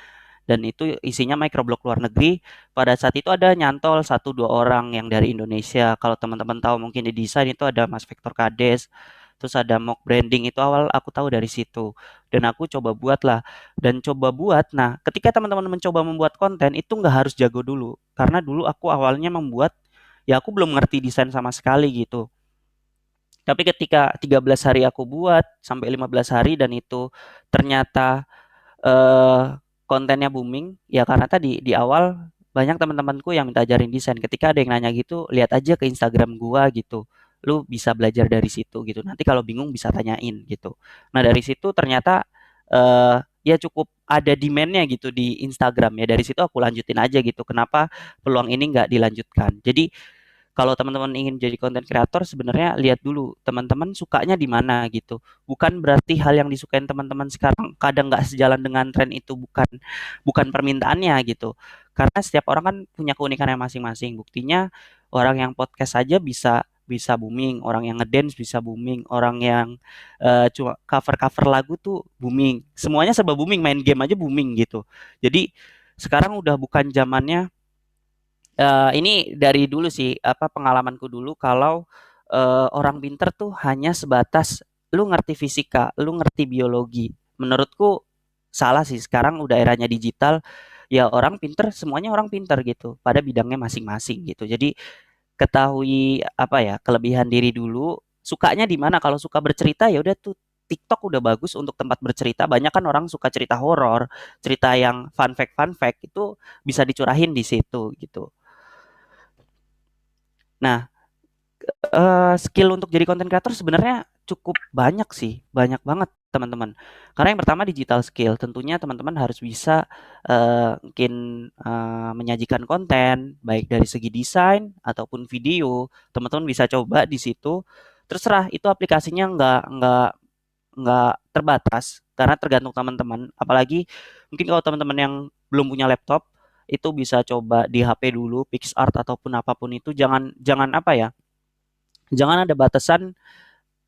dan itu isinya microblog luar negeri. Pada saat itu ada nyantol satu 2 orang yang dari Indonesia. Kalau teman-teman tahu mungkin di desain itu ada Mas Victor Kades, terus ada Mock Branding, itu awal aku tahu dari situ. Dan aku coba buat lah dan coba buat. Nah, ketika teman-teman mencoba membuat konten itu nggak harus jago dulu. Karena dulu aku awalnya membuat ya aku belum ngerti desain sama sekali gitu. Tapi ketika 13 hari aku buat sampai 15 hari dan itu ternyata kontennya booming, ya karena tadi di awal banyak teman-temanku yang minta ajarin desain. Ketika ada yang nanya gitu, lihat aja ke Instagram gua gitu. Lu bisa belajar dari situ gitu. Nanti kalau bingung bisa tanyain gitu. Nah, dari situ ternyata ya cukup ada demand-nya gitu di Instagram ya. Dari situ aku lanjutin aja gitu. Kenapa peluang ini nggak dilanjutkan? Jadi kalau teman-teman ingin jadi konten kreator sebenarnya lihat dulu teman-teman sukanya di mana gitu. Bukan berarti hal yang disukain teman-teman sekarang kadang nggak sejalan dengan tren itu bukan bukan permintaannya gitu. Karena setiap orang kan punya keunikannya masing-masing. Buktinya orang yang podcast saja bisa bisa booming, orang yang ngedance bisa booming, orang yang cuma cover-cover lagu tuh booming. Semuanya serba booming, main game aja booming gitu. Jadi sekarang udah bukan zamannya ini dari dulu sih, apa, pengalamanku dulu kalau, orang pinter tuh hanya sebatas lu ngerti fisika, lu ngerti biologi. Menurutku salah sih, sekarang udah eranya digital, ya orang pinter semuanya orang pinter gitu, pada bidangnya masing-masing gitu. Jadi ketahui, apa ya, kelebihan diri dulu, sukanya di mana. Kalau suka bercerita ya udah tuh TikTok udah bagus untuk tempat bercerita. Banyak kan orang suka cerita horor, cerita yang fun fact itu bisa dicurahin di situ gitu. Nah, skill untuk jadi content creator sebenarnya cukup banyak sih, banyak banget teman-teman. Karena yang pertama digital skill, tentunya teman-teman harus bisa mungkin menyajikan konten baik dari segi desain ataupun video. Teman-teman bisa coba di situ. Terserah itu aplikasinya nggak terbatas karena tergantung teman-teman. Apalagi mungkin kalau teman-teman yang belum punya laptop itu bisa coba di HP dulu, PicsArt ataupun apapun itu. Jangan jangan apa ya? Jangan ada batasan,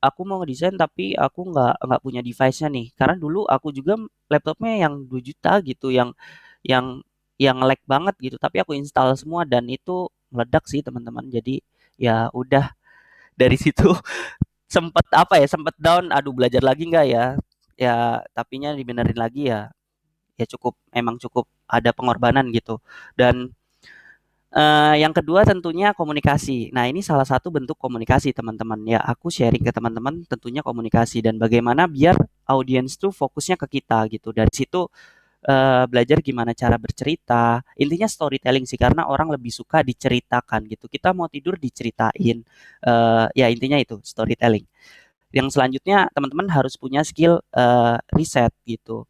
aku mau ngedesain tapi aku nggak punya device-nya nih. Karena dulu aku juga laptopnya yang 2 juta gitu, yang yang lag banget gitu. Tapi aku install semua dan itu meledak sih teman-teman. Jadi ya udah dari situ sempet apa ya, sempet down. Aduh belajar lagi nggak ya? Ya tapinya dibenerin lagi ya. Ya cukup, emang cukup ada pengorbanan gitu. Dan yang kedua tentunya komunikasi. Nah, ini salah satu bentuk komunikasi, teman-teman. Ya, aku sharing ke teman-teman tentunya komunikasi dan bagaimana biar audiens tuh fokusnya ke kita gitu. Dari situ belajar gimana cara bercerita. Intinya storytelling sih karena orang lebih suka diceritakan gitu. Kita mau tidur diceritain. Ya intinya itu storytelling. Yang selanjutnya teman-teman harus punya skill riset gitu.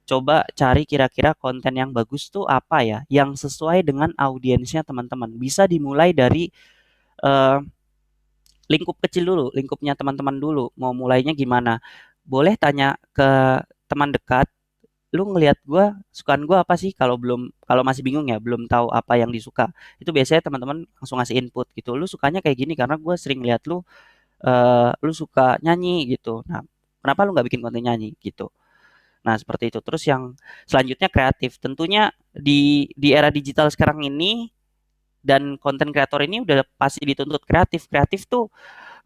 Coba cari kira-kira konten yang bagus tuh apa ya, yang sesuai dengan audiensnya teman-teman. Bisa dimulai dari eh, lingkup kecil dulu, lingkupnya teman-teman dulu. Mau mulainya gimana? Boleh tanya ke teman dekat, lu ngelihat gua, sukaan gua apa sih? Kalau masih bingung ya, belum tahu apa yang disuka. Itu biasanya teman-teman langsung ngasih input gitu. Lu sukanya kayak gini karena gua sering lihat lu suka nyanyi gitu. Nah, kenapa lu nggak bikin konten nyanyi gitu? Nah, seperti itu. Terus yang selanjutnya kreatif. Tentunya di era digital sekarang ini dan konten kreator ini udah pasti dituntut kreatif. Kreatif tuh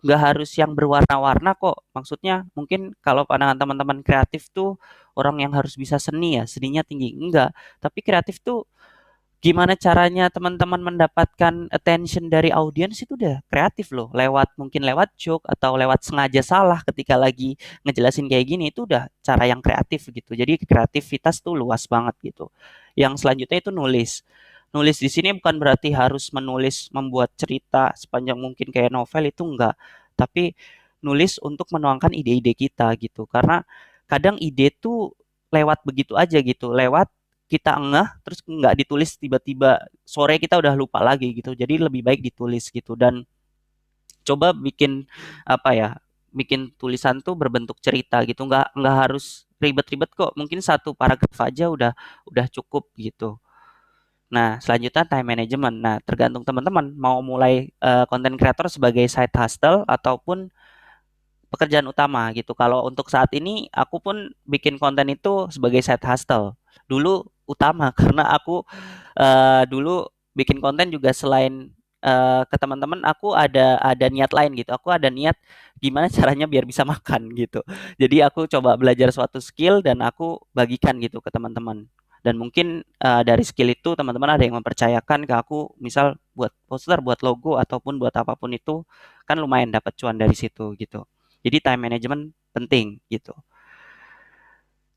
nggak harus yang berwarna-warna kok. Maksudnya mungkin kalau pandangan teman-teman kreatif tuh orang yang harus bisa seni ya, seninya tinggi. Enggak. Tapi kreatif tuh gimana caranya teman-teman mendapatkan attention dari audiens itu udah kreatif loh. Mungkin lewat joke atau lewat sengaja salah ketika lagi ngejelasin kayak gini itu udah cara yang kreatif gitu. Jadi kreativitas tuh luas banget gitu. Yang selanjutnya itu nulis. Nulis di sini bukan berarti harus membuat cerita sepanjang mungkin kayak novel itu enggak. Tapi nulis untuk menuangkan ide-ide kita gitu. Karena kadang ide tuh lewat begitu aja gitu. Kita ngeh terus nggak ditulis, tiba-tiba sore kita udah lupa lagi gitu. Jadi lebih baik ditulis gitu dan coba bikin apa ya, bikin tulisan tuh berbentuk cerita gitu. Nggak harus ribet-ribet kok. Mungkin satu paragraf aja udah cukup gitu. Nah, selanjutnya time management. Nah, tergantung teman-teman mau mulai content creator sebagai side hustle ataupun pekerjaan utama gitu. Kalau untuk saat ini aku pun bikin konten itu sebagai side hustle. Dulu utama karena aku dulu bikin konten juga selain ke teman-teman aku ada niat lain gitu. Aku ada niat gimana caranya biar bisa makan gitu. Jadi aku coba belajar suatu skill dan aku bagikan gitu ke teman-teman. Dan mungkin dari skill itu teman-teman ada yang mempercayakan ke aku, misal buat poster, buat logo ataupun buat apapun itu kan lumayan dapat cuan dari situ gitu. Jadi time management penting gitu.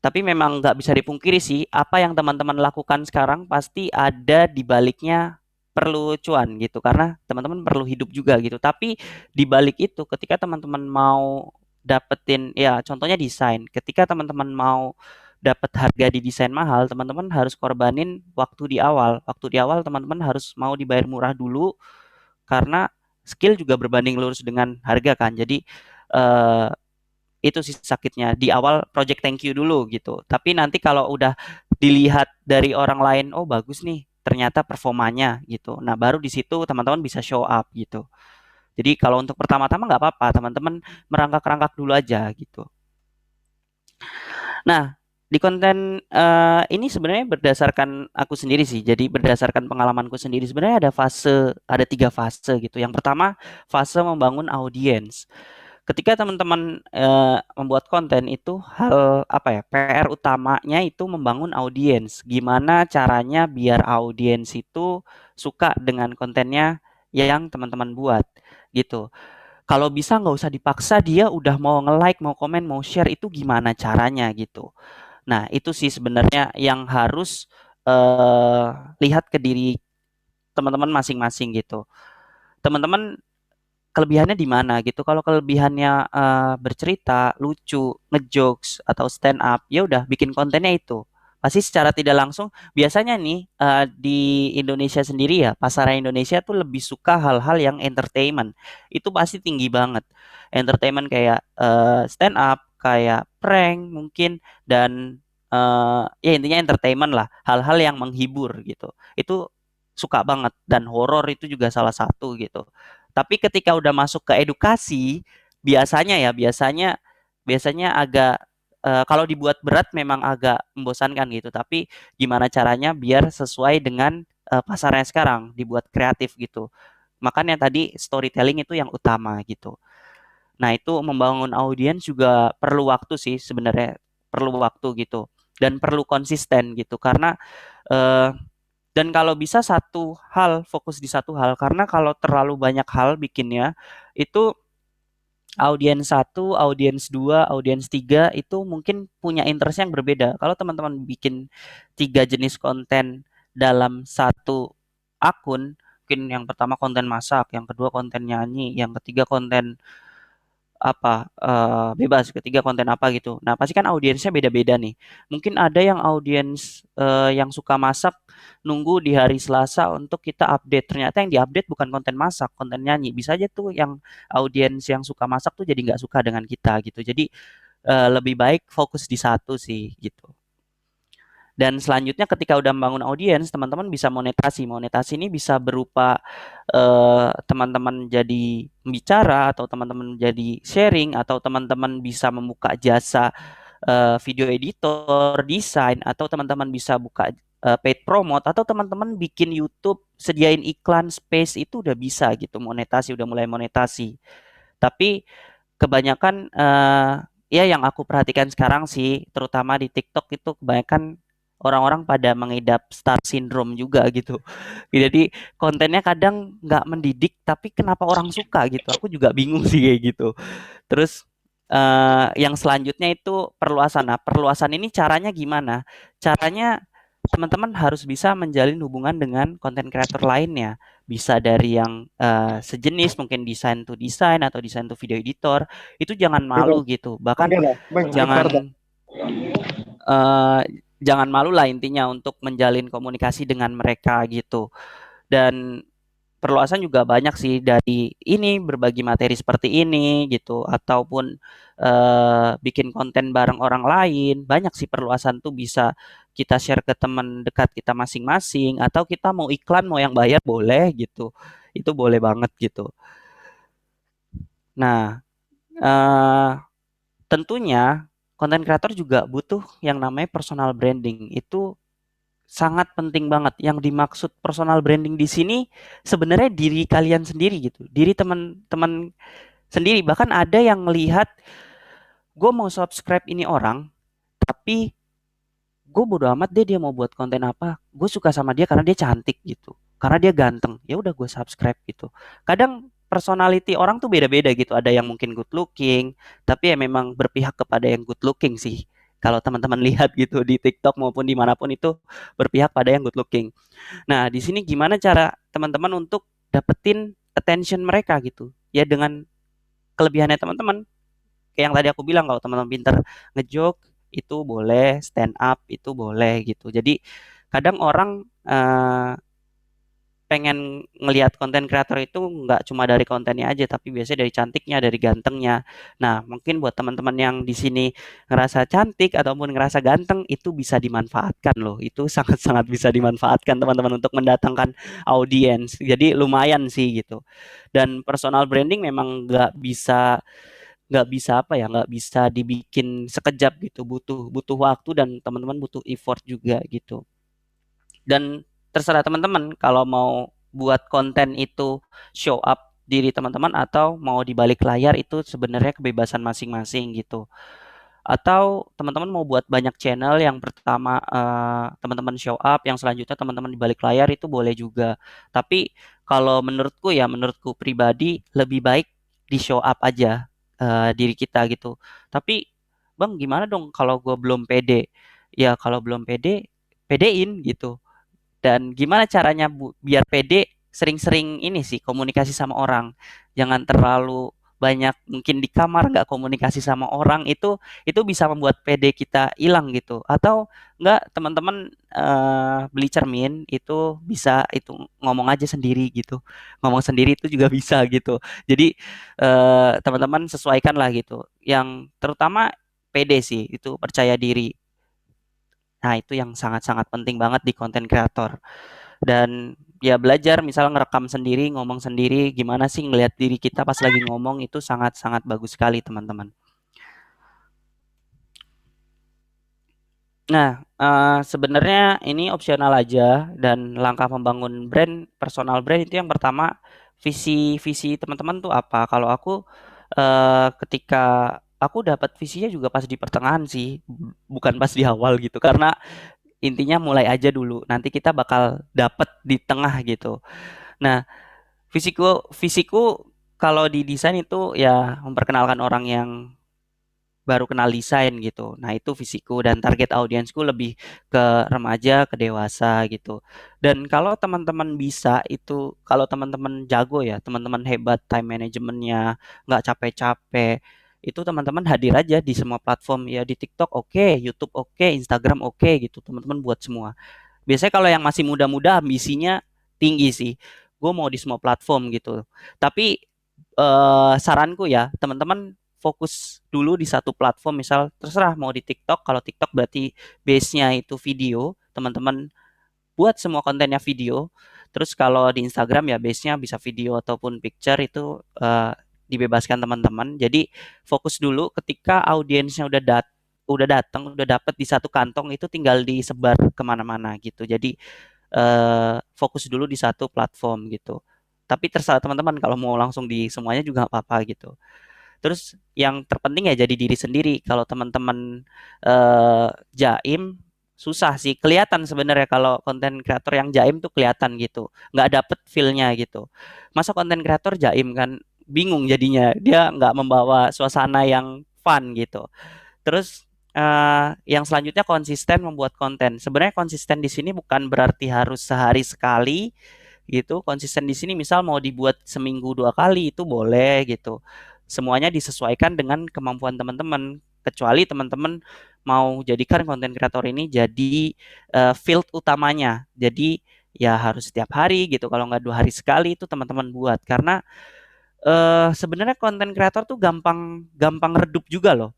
Tapi memang nggak bisa dipungkiri sih, apa yang teman-teman lakukan sekarang pasti ada di baliknya perlu cuan gitu. Karena teman-teman perlu hidup juga gitu. Tapi di balik itu ketika teman-teman mau dapetin, ya contohnya desain. Ketika teman-teman mau dapat harga di desain mahal, teman-teman harus korbanin waktu di awal. Waktu di awal teman-teman harus mau dibayar murah dulu karena skill juga berbanding lurus dengan harga kan. Jadi eh, itu sih sakitnya di awal project thank you dulu gitu. Tapi nanti kalau udah dilihat dari orang lain, oh bagus nih, ternyata performanya gitu. Nah baru di situ teman-teman bisa show up gitu. Jadi kalau untuk pertama-tama nggak apa-apa, teman-teman merangkak-rangkak dulu aja gitu. Nah, di konten ini sebenarnya berdasarkan aku sendiri sih. Jadi berdasarkan pengalamanku sendiri sebenarnya ada 3 fase gitu. Yang pertama fase membangun audiens. Ketika teman-teman membuat konten itu hal apa ya, PR utamanya itu membangun audiens. Gimana caranya biar audiens itu suka dengan kontennya yang teman-teman buat gitu. kalau bisa nggak usah dipaksa dia udah mau nge-like, mau komen, mau share itu gimana caranya gitu. Nah, itu sih sebenarnya yang harus eh lihat ke diri teman-teman masing-masing gitu. Teman-teman kelebihannya di mana gitu. Kalau kelebihannya bercerita, lucu, ngejokes atau stand up, ya udah bikin kontennya itu. Pasti secara tidak langsung biasanya nih di Indonesia sendiri ya, pasar Indonesia tuh lebih suka hal-hal yang entertainment. Itu pasti tinggi banget. Entertainment kayak stand up, kayak prank mungkin dan ya intinya entertainment lah, hal-hal yang menghibur gitu. Itu suka banget dan horor itu juga salah satu gitu. Tapi ketika udah masuk ke edukasi, biasanya ya, biasanya agak kalau dibuat berat memang agak membosankan gitu. Tapi gimana caranya biar sesuai dengan pasarnya sekarang, dibuat kreatif gitu. Makanya tadi storytelling itu yang utama gitu. Nah, itu membangun audiens juga perlu waktu sih sebenarnya, perlu waktu gitu dan perlu konsisten gitu karena eh, dan kalau bisa satu hal, fokus di satu hal, karena kalau terlalu banyak hal bikinnya, itu audiens satu, audiens dua, audiens tiga itu mungkin punya interest yang berbeda. Kalau teman-teman bikin tiga jenis konten dalam satu akun, mungkin yang pertama konten masak, yang kedua konten nyanyi, yang ketiga konten apa, bebas, ketiga konten apa gitu. Nah, pasti kan audiensnya beda-beda nih. Mungkin ada yang audiens, yang suka masak nunggu di hari Selasa untuk kita update, ternyata yang di-update bukan konten masak, konten nyanyi. Bisa aja tuh yang audiens yang suka masak tuh jadi nggak suka dengan kita gitu. Jadi, lebih baik fokus di satu sih gitu. Dan selanjutnya ketika udah membangun audiens, teman-teman bisa monetasi. Monetasi ini bisa berupa teman-teman jadi bicara atau teman-teman jadi sharing atau teman-teman bisa membuka jasa video editor, desain atau teman-teman bisa buka paid promote atau teman-teman bikin YouTube, sediain iklan space itu udah bisa gitu monetasi, udah mulai monetasi. Tapi kebanyakan ya yang aku perhatikan sekarang sih terutama di TikTok itu kebanyakan orang-orang pada mengidap star syndrome juga gitu. Jadi kontennya kadang nggak mendidik tapi kenapa orang suka gitu. Aku juga bingung sih kayak gitu. Terus yang selanjutnya itu perluasan. Nah, perluasan ini caranya gimana? Caranya teman-teman harus bisa menjalin hubungan dengan konten kreator lainnya. Bisa dari yang sejenis mungkin desain to desain atau desain to video editor. Itu jangan malu gitu. Bahkan jangan eh, jangan malu lah intinya untuk menjalin komunikasi dengan mereka gitu. Dan perluasan juga banyak sih dari ini berbagi materi seperti ini gitu ataupun bikin konten bareng orang lain. Banyak sih perluasan tuh bisa kita share ke teman dekat kita masing-masing atau kita mau iklan mau yang bayar boleh gitu. Itu boleh banget gitu. Nah, eh tentunya konten kreator juga butuh yang namanya personal branding. Itu sangat penting banget. Yang dimaksud personal branding di sini sebenarnya diri kalian sendiri gitu. Diri teman-teman sendiri. Bahkan ada yang melihat gue mau subscribe ini orang, tapi gue bodo amat deh dia mau buat konten apa. Gue suka sama dia karena dia cantik gitu. Karena dia ganteng. Ya udah gue subscribe gitu. Kadang personality orang tuh beda-beda gitu. Ada yang mungkin good looking, tapi ya memang berpihak kepada yang good looking sih. Kalau teman-teman lihat gitu di TikTok maupun dimanapun itu berpihak pada yang good looking. Nah, di sini gimana cara teman-teman untuk dapetin attention mereka gitu? Ya dengan kelebihannya teman-teman. Kayak yang tadi aku bilang kalau teman-teman pinter ngejoke itu boleh, stand up itu boleh gitu. Jadi kadang orang pengen ngelihat konten kreator itu nggak cuma dari kontennya aja, tapi biasanya dari cantiknya, dari gantengnya. Nah, mungkin buat teman-teman yang di sini ngerasa cantik ataupun ngerasa ganteng, itu bisa dimanfaatkan loh. Itu sangat-sangat bisa dimanfaatkan teman-teman untuk mendatangkan audiens. Jadi lumayan sih gitu. Dan personal branding memang nggak bisa apa ya, nggak bisa dibikin sekejap gitu. Butuh butuh waktu dan teman-teman butuh effort juga gitu. Dan terserah teman-teman kalau mau buat konten itu show up diri teman-teman atau mau di balik layar itu sebenarnya kebebasan masing-masing gitu. Atau teman-teman mau buat banyak channel yang pertama teman-teman show up, yang selanjutnya teman-teman di balik layar itu boleh juga. Tapi kalau menurutku ya menurutku pribadi lebih baik di show up aja diri kita gitu. Tapi bang gimana dong kalau gue belum pede? Ya kalau belum pede, pedein gitu. Dan gimana caranya biar pede, sering-sering ini sih komunikasi sama orang. Jangan terlalu banyak mungkin di kamar nggak komunikasi sama orang, itu bisa membuat pede kita hilang gitu. Atau nggak teman-teman beli cermin itu bisa itu ngomong aja sendiri gitu. Ngomong sendiri itu juga bisa gitu. Jadi teman-teman sesuaikan lah gitu. Yang terutama pede sih, itu percaya diri. Nah, itu yang sangat-sangat penting banget di konten kreator. Dan ya belajar misal ngerekam sendiri, ngomong sendiri, gimana sih ngelihat diri kita pas lagi ngomong itu sangat-sangat bagus sekali, teman-teman. Nah, sebenarnya ini opsional aja dan langkah membangun personal brand itu yang pertama, visi visi teman-teman tuh apa? Kalau aku, ketika aku dapat visinya juga pas di pertengahan sih, bukan pas di awal gitu. Karena intinya mulai aja dulu, nanti kita bakal dapet di tengah gitu. Nah, visiku kalau di desain itu ya memperkenalkan orang yang baru kenal desain gitu. Nah, itu visiku dan target audiensku lebih ke remaja, ke dewasa gitu. Dan kalau teman-teman bisa itu, kalau teman-teman jago ya, teman-teman hebat time manajemennya, nggak capek-capek, itu teman-teman hadir aja di semua platform ya, di TikTok oke, YouTube oke, Instagram oke gitu. Teman-teman buat semua. Biasanya kalau yang masih muda-muda ambisinya tinggi sih. Gue mau di semua platform gitu. Tapi saranku ya, teman-teman fokus dulu di satu platform, misal terserah mau di TikTok. Kalau TikTok berarti base-nya itu video, teman-teman buat semua kontennya video. Terus kalau di Instagram ya base-nya bisa video ataupun picture, itu dibebaskan teman-teman. Jadi fokus dulu ketika audiensnya udah datang, udah dapet di satu kantong, itu tinggal disebar kemana-mana gitu. Jadi fokus dulu di satu platform gitu. Tapi terserah teman-teman kalau mau langsung di semuanya juga nggak apa-apa gitu. Terus yang terpenting ya jadi diri sendiri. Kalau teman-teman jaim, susah sih. Kelihatan sebenarnya kalau konten kreator yang jaim tuh kelihatan gitu. Nggak dapet feel-nya gitu. Masa konten kreator jaim kan bingung jadinya. Dia nggak membawa suasana yang fun gitu. Terus yang selanjutnya konsisten membuat konten. Sebenarnya konsisten di sini bukan berarti harus sehari sekali gitu. Konsisten di sini misal mau dibuat seminggu 2 kali itu boleh gitu. Semuanya disesuaikan dengan kemampuan teman-teman. Kecuali teman-teman mau jadikan konten kreator ini jadi field utamanya. Jadi ya harus setiap hari gitu. Kalau nggak 2 hari sekali itu teman-teman buat. Karena sebenarnya konten kreator tuh gampang gampang redup juga loh.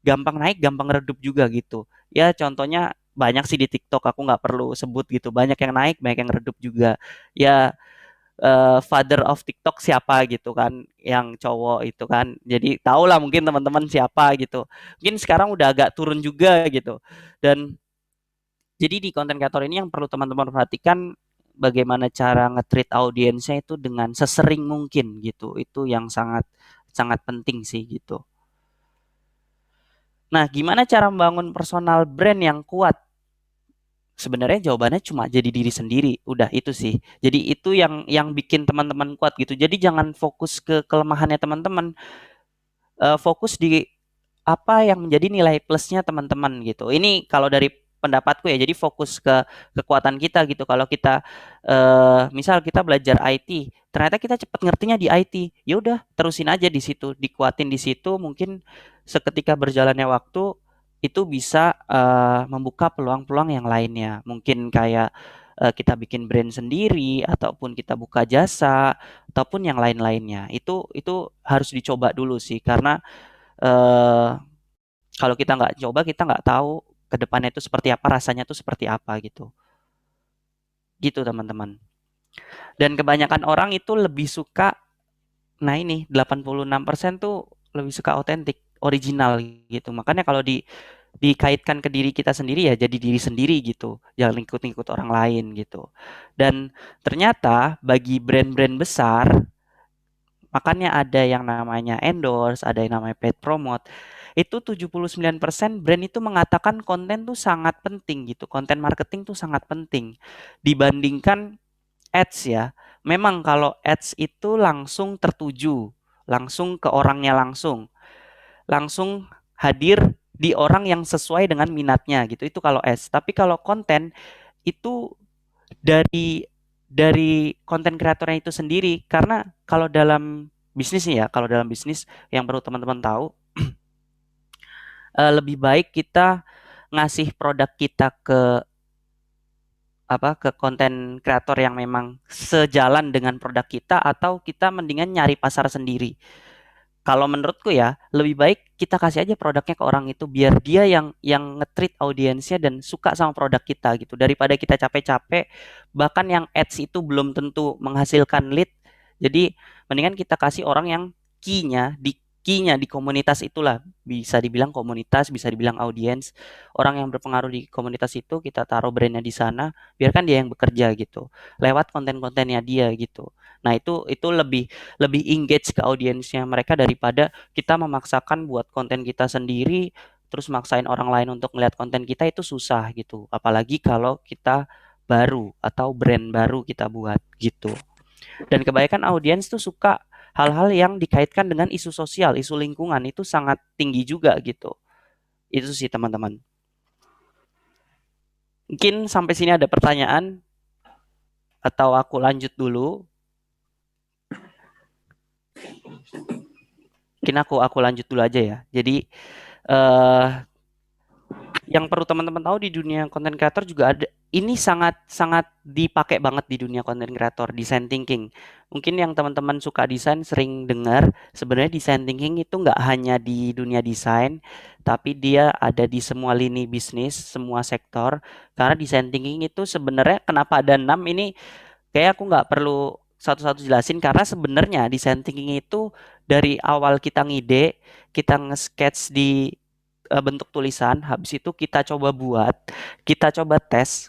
Gampang naik, gampang redup juga gitu. Ya contohnya banyak sih di TikTok, aku nggak perlu sebut gitu. Banyak yang naik, banyak yang redup juga. Ya father of TikTok siapa gitu kan, yang cowok itu kan. Jadi tahulah mungkin teman-teman siapa gitu. Mungkin sekarang udah agak turun juga gitu. Dan jadi di konten kreator ini yang perlu teman-teman perhatikan bagaimana cara nge-treat audiensnya itu dengan sesering mungkin gitu. Itu yang sangat sangat penting sih gitu. Nah, gimana cara membangun personal brand yang kuat? Sebenarnya jawabannya cuma jadi diri sendiri, udah itu sih. Jadi itu yang bikin teman-teman kuat gitu. Jadi jangan fokus ke kelemahannya teman-teman, fokus di apa yang menjadi nilai plusnya teman-teman gitu. Ini kalau dari pendapatku ya, jadi fokus ke kekuatan kita gitu. Kalau kita misal kita belajar IT, ternyata kita cepat ngertinya di IT, ya udah terusin aja di situ, dikuatin di situ. Mungkin seketika berjalannya waktu itu bisa membuka peluang-peluang yang lainnya. Mungkin kayak kita bikin brand sendiri ataupun kita buka jasa ataupun yang lain-lainnya. Itu harus dicoba dulu sih, karena eh, kalau kita nggak coba, kita nggak tahu ke depannya itu seperti apa, rasanya tuh seperti apa gitu. Gitu teman-teman. Dan kebanyakan orang itu lebih suka, nah ini 86% tuh lebih suka otentik, original gitu. Makanya kalau dikaitkan ke diri kita sendiri ya jadi diri sendiri gitu. Jangan ikut-ikut orang lain gitu. Dan ternyata bagi brand-brand besar, makanya ada yang namanya endorse, ada yang namanya paid promote. Itu 79% brand itu mengatakan konten tuh sangat penting gitu. Konten marketing tuh sangat penting dibandingkan ads ya. Memang kalau ads itu langsung tertuju, langsung ke orangnya langsung hadir di orang yang sesuai dengan minatnya gitu. Itu kalau S. Tapi kalau konten itu dari konten kreatornya itu sendiri, karena kalau dalam bisnis nih ya, kalau dalam bisnis yang perlu teman-teman tahu, lebih baik kita ngasih produk kita ke ke konten kreator yang memang sejalan dengan produk kita, atau kita mendingan nyari pasar sendiri. Kalau menurutku ya, lebih baik kita kasih aja produknya ke orang itu, biar dia yang nge-treat audiensnya dan suka sama produk kita gitu, daripada kita capek-capek bahkan yang ads itu belum tentu menghasilkan lead. Jadi mendingan kita kasih orang yang key-nya di komunitas itulah, bisa dibilang komunitas, bisa dibilang audiens, orang yang berpengaruh di komunitas itu, kita taruh brandnya di sana, biarkan dia yang bekerja gitu lewat konten-kontennya dia gitu. Nah, itu lebih lebih engage ke audiensnya mereka, daripada kita memaksakan buat konten kita sendiri terus maksain orang lain untuk melihat konten kita. Itu susah gitu, apalagi kalau kita baru atau brand baru kita buat gitu. Dan kebanyakan audiens tuh suka hal-hal yang dikaitkan dengan isu sosial, isu lingkungan, itu sangat tinggi juga gitu. Itu sih teman-teman. Mungkin sampai sini ada pertanyaan atau aku lanjut dulu? Mungkin aku lanjut dulu aja ya. Jadi yang perlu teman-teman tahu, di dunia content creator juga ada, ini sangat sangat dipakai banget di dunia content creator, design thinking. Mungkin yang teman-teman suka desain sering dengar, sebenarnya design thinking itu nggak hanya di dunia desain, tapi dia ada di semua lini bisnis, semua sektor. Karena design thinking itu sebenarnya kenapa ada 6 ini, kayak aku nggak perlu satu-satu jelasin, karena sebenarnya design thinking itu dari awal kita ngide, kita nge-sketch di bentuk tulisan, habis itu kita coba tes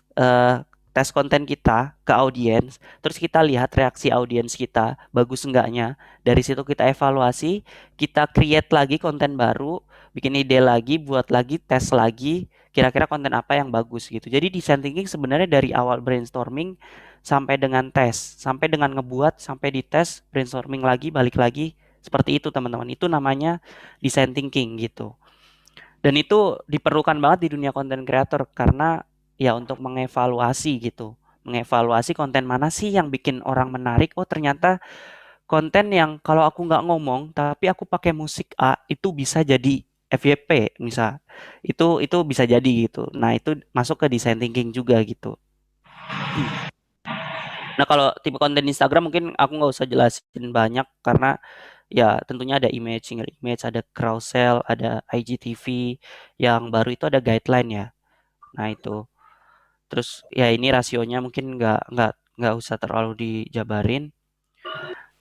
konten kita ke audiens, terus kita lihat reaksi audiens kita bagus enggaknya. Dari situ kita evaluasi, kita create lagi konten baru, bikin ide lagi, buat lagi, tes lagi, kira-kira konten apa yang bagus gitu. Jadi design thinking sebenarnya dari awal brainstorming sampai dengan tes, sampai dengan ngebuat, sampai dites, brainstorming lagi, balik lagi, seperti itu teman-teman. Itu namanya design thinking gitu. Dan itu diperlukan banget di dunia konten kreator, karena ya untuk mengevaluasi gitu. Mengevaluasi konten mana sih yang bikin orang menarik. Oh, ternyata konten yang kalau aku nggak ngomong tapi aku pakai musik A itu bisa jadi FYP misal. Itu bisa jadi gitu. Nah, itu masuk ke design thinking juga gitu. Nah, kalau tipe konten Instagram mungkin aku nggak usah jelasin banyak, karena ya tentunya ada image, single image, ada carousel, ada IGTV, yang baru itu ada guideline ya. Nah, itu. Terus ya ini rasionya mungkin nggak usah terlalu dijabarin.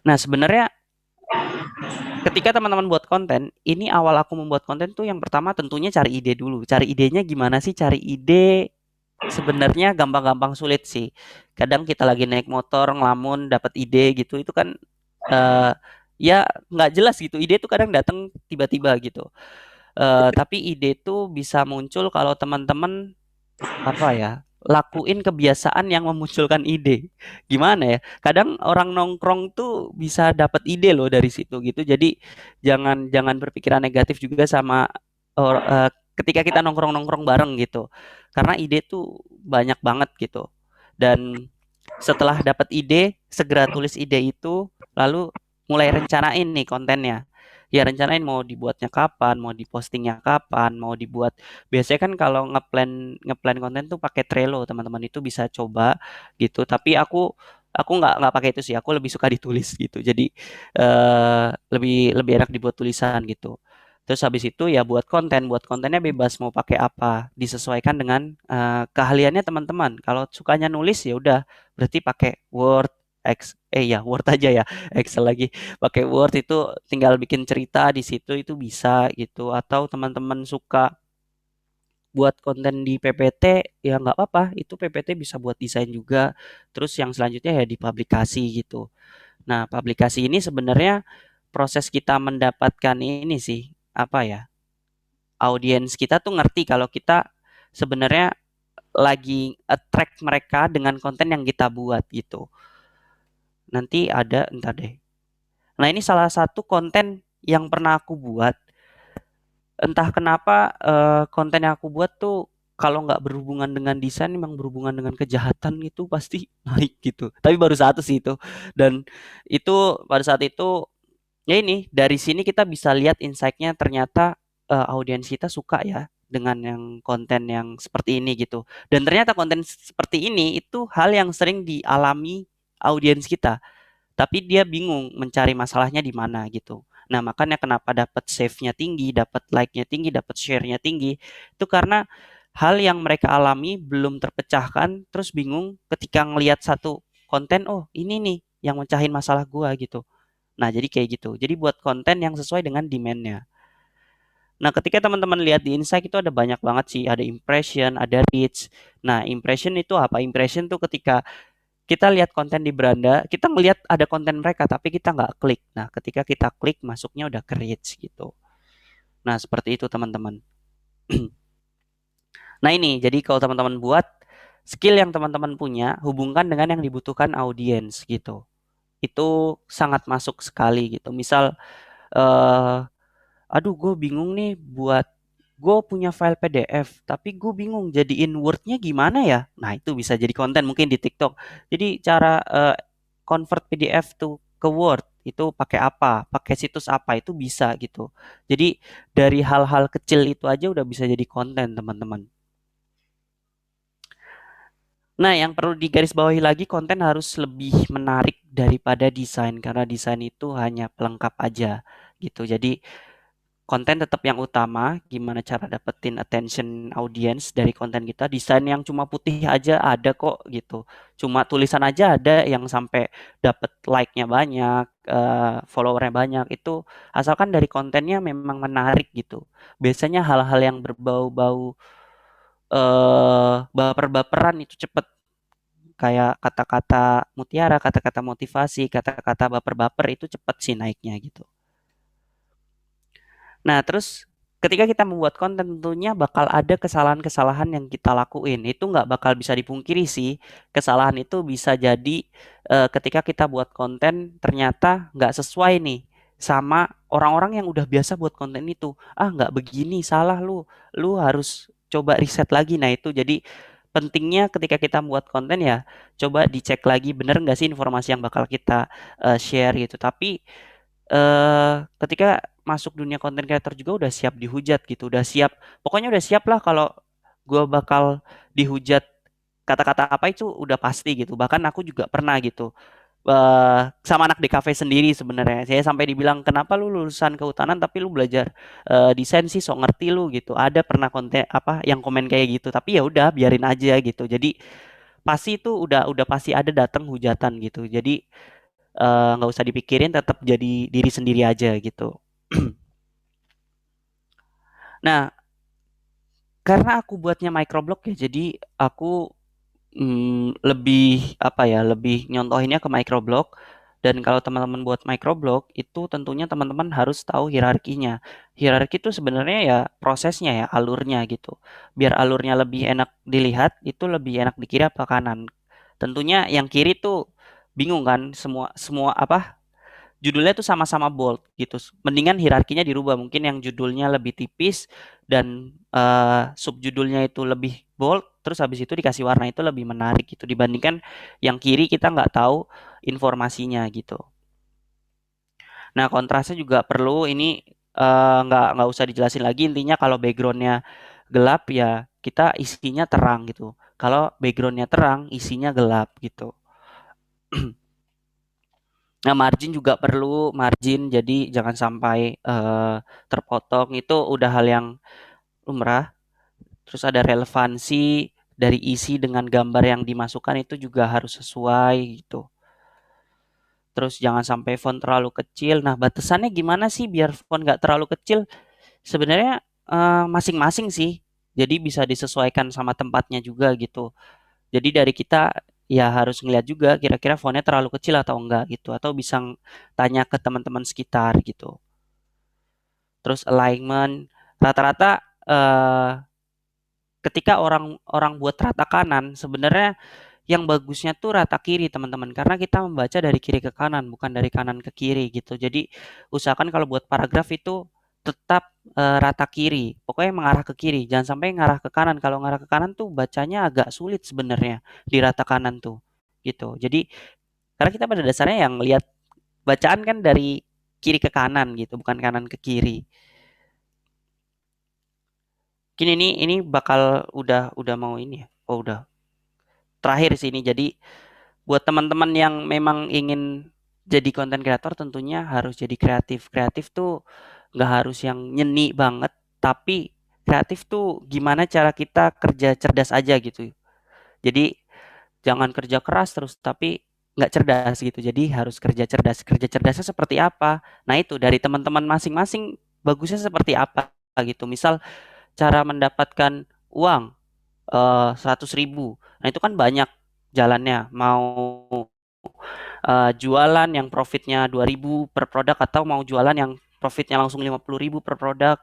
Nah, sebenarnya ketika teman-teman buat konten, ini awal aku membuat konten tuh yang pertama tentunya cari ide dulu. Cari idenya gimana sih? Cari ide sebenarnya gampang-gampang sulit sih. Kadang kita lagi naik motor ngelamun dapat ide gitu, itu kan ya nggak jelas gitu. Ide tuh kadang datang tiba-tiba gitu. Tapi ide tuh bisa muncul kalau teman-teman lakuin kebiasaan yang memunculkan ide. Gimana ya? Kadang orang nongkrong tuh bisa dapat ide loh dari situ gitu. Jadi jangan jangan berpikiran negatif juga sama ketika kita nongkrong-nongkrong bareng gitu. Karena ide tuh banyak banget gitu. Dan setelah dapat ide, segera tulis ide itu, lalu mulai rencanain nih kontennya. Ya rencanain mau dibuatnya kapan, mau dipostingnya kapan, mau dibuat. Biasanya kan kalau ngeplan konten tuh pakai Trello, teman-teman, itu bisa coba gitu. Tapi aku nggak pakai itu sih. Aku lebih suka ditulis gitu. Jadi lebih lebih enak dibuat tulisan gitu. Terus habis itu ya buat kontennya bebas mau pakai apa, disesuaikan dengan keahliannya teman-teman. Kalau sukanya nulis ya udah, berarti pakai Word, Word aja ya, Excel lagi. Pakai Word itu tinggal bikin cerita di situ, itu bisa gitu. Atau teman-teman suka buat konten di PPT ya nggak apa-apa, itu PPT bisa buat desain juga. Terus yang selanjutnya ya di publikasi gitu. Nah, publikasi ini sebenarnya proses kita mendapatkan ini sih, audiens kita tuh ngerti kalau kita sebenarnya lagi attract mereka dengan konten yang kita buat gitu. Nanti ada, entar deh. Nah, ini salah satu konten yang pernah aku buat. Entah kenapa konten yang aku buat tuh kalau nggak berhubungan dengan desain, memang berhubungan dengan kejahatan itu pasti naik gitu. Tapi baru satu sih itu. Dan itu pada saat itu ya ini dari sini kita bisa lihat insight-nya ternyata audiens kita suka ya dengan yang konten yang seperti ini gitu. Dan ternyata konten seperti ini itu hal yang sering dialami audiens kita, tapi dia bingung mencari masalahnya di mana gitu. Nah, makanya kenapa dapat save-nya tinggi, dapat like-nya tinggi, dapat share-nya tinggi, itu karena hal yang mereka alami belum terpecahkan, terus bingung ketika ngelihat satu konten, oh ini nih yang mecahin masalah gua gitu. Nah, jadi kayak gitu. Jadi buat konten yang sesuai dengan demand-nya. Nah, ketika teman-teman lihat di Insight itu ada banyak banget sih, ada impression, ada reach. Nah, impression itu apa? Impression tuh ketika kita lihat konten di beranda, kita ngelihat ada konten mereka, tapi kita nggak klik. Nah, ketika kita klik, masuknya udah ke reach gitu. Nah, seperti itu teman-teman. Nah, ini, jadi kalau teman-teman buat, skill yang teman-teman punya, hubungkan dengan yang dibutuhkan audiens gitu. Itu sangat masuk sekali gitu. Misal, eh aduh gue bingung nih buat gue punya file PDF tapi gue bingung jadiin Word-nya gimana ya. Nah, itu bisa jadi konten mungkin di TikTok. Jadi cara convert PDF tuh ke Word itu pakai apa, pakai situs apa, itu bisa gitu. Jadi dari hal-hal kecil itu aja udah bisa jadi konten teman-teman. Nah, yang perlu digarisbawahi lagi, konten harus lebih menarik daripada desain karena desain itu hanya pelengkap aja gitu. Jadi konten tetap yang utama, gimana cara dapetin attention audience dari konten kita. Desain yang cuma putih aja ada kok gitu. Cuma tulisan aja ada yang sampai dapet like-nya banyak, follower-nya banyak. Itu asalkan dari kontennya memang menarik gitu. Biasanya hal-hal yang berbau-bau baper-baperan itu cepet, kayak kata-kata mutiara, kata-kata motivasi, kata-kata baper-baper itu cepet sih naiknya gitu. Nah, terus ketika kita membuat konten tentunya bakal ada kesalahan-kesalahan yang kita lakuin. Itu nggak bakal bisa dipungkiri sih. Kesalahan itu bisa jadi ketika kita buat konten ternyata nggak sesuai nih sama orang-orang yang udah biasa buat konten itu. Ah, nggak begini, salah lu. Lu harus coba riset lagi. Nah, itu jadi pentingnya ketika kita membuat konten ya coba dicek lagi bener nggak sih informasi yang bakal kita share gitu. Tapi ketika masuk dunia content creator juga udah siap dihujat gitu, udah siap, pokoknya udah siap lah kalau gue bakal dihujat kata-kata apa itu udah pasti gitu. Bahkan aku juga pernah gitu sama anak di kafe sendiri sebenarnya. Saya sampai dibilang kenapa lu lulusan kehutanan tapi lu belajar desain sih, sok ngerti lu gitu. Ada pernah konten apa yang komen kayak gitu. Tapi ya udah biarin aja gitu. Jadi pasti itu udah pasti ada datang hujatan gitu. Jadi nggak usah dipikirin, tetap jadi diri sendiri aja gitu. Nah, karena aku buatnya microblog ya, jadi aku lebih apa ya, lebih nyontohinnya ke microblog. Dan kalau teman-teman buat microblog itu tentunya teman-teman harus tahu hierarkinya. Hierarki itu sebenarnya ya prosesnya ya, alurnya gitu. Biar alurnya lebih enak dilihat, itu lebih enak di kiri apa kanan. Tentunya yang kiri tuh bingung kan, semua semua apa judulnya tuh sama-sama bold gitu. Mendingan hierarkinya dirubah. Mungkin yang judulnya lebih tipis dan subjudulnya itu lebih bold, terus habis itu dikasih warna itu lebih menarik gitu dibandingkan yang kiri kita nggak tahu informasinya gitu. Nah, kontrasnya juga perlu. Ini nggak usah dijelasin lagi. Intinya kalau backgroundnya gelap ya kita isinya terang gitu. Kalau backgroundnya terang, isinya gelap gitu. Nah, margin juga perlu, margin jadi jangan sampai terpotong, itu udah hal yang lumrah. Terus ada relevansi dari isi dengan gambar yang dimasukkan itu juga harus sesuai gitu. Terus jangan sampai font terlalu kecil. Nah, batasannya gimana sih biar font nggak terlalu kecil? Sebenarnya masing-masing sih. Jadi bisa disesuaikan sama tempatnya juga gitu. Jadi dari kita ya harus ngeliat juga kira-kira fontnya terlalu kecil atau enggak gitu, atau bisa tanya ke teman-teman sekitar gitu. Terus alignment, rata-rata ketika orang orang buat rata kanan sebenarnya yang bagusnya tuh rata kiri teman-teman, karena kita membaca dari kiri ke kanan, bukan dari kanan ke kiri gitu. Jadi usahakan kalau buat paragraf itu tetap rata kiri, pokoknya mengarah ke kiri, jangan sampai ngarah ke kanan. Kalau ngarah ke kanan tuh bacanya agak sulit sebenarnya di rata kanan tuh, gitu. Jadi karena kita pada dasarnya yang lihat bacaan kan dari kiri ke kanan gitu, bukan kanan ke kiri. Mungkin ini bakal udah mau ini ya. Oh, udah terakhir sih ini. Jadi buat teman-teman yang memang ingin jadi konten kreator tentunya harus jadi kreatif. Kreatif tuh nggak harus yang nyeni banget, tapi kreatif tuh gimana cara kita kerja cerdas aja gitu. Jadi jangan kerja keras terus tapi nggak cerdas gitu. Jadi harus kerja cerdas. Kerja cerdasnya seperti apa? Nah itu dari teman-teman masing-masing bagusnya seperti apa gitu. Misal cara mendapatkan uang 100.000. Nah itu kan banyak jalannya. Mau jualan yang profitnya 2.000 per produk atau mau jualan yang profitnya langsung 50.000 per produk.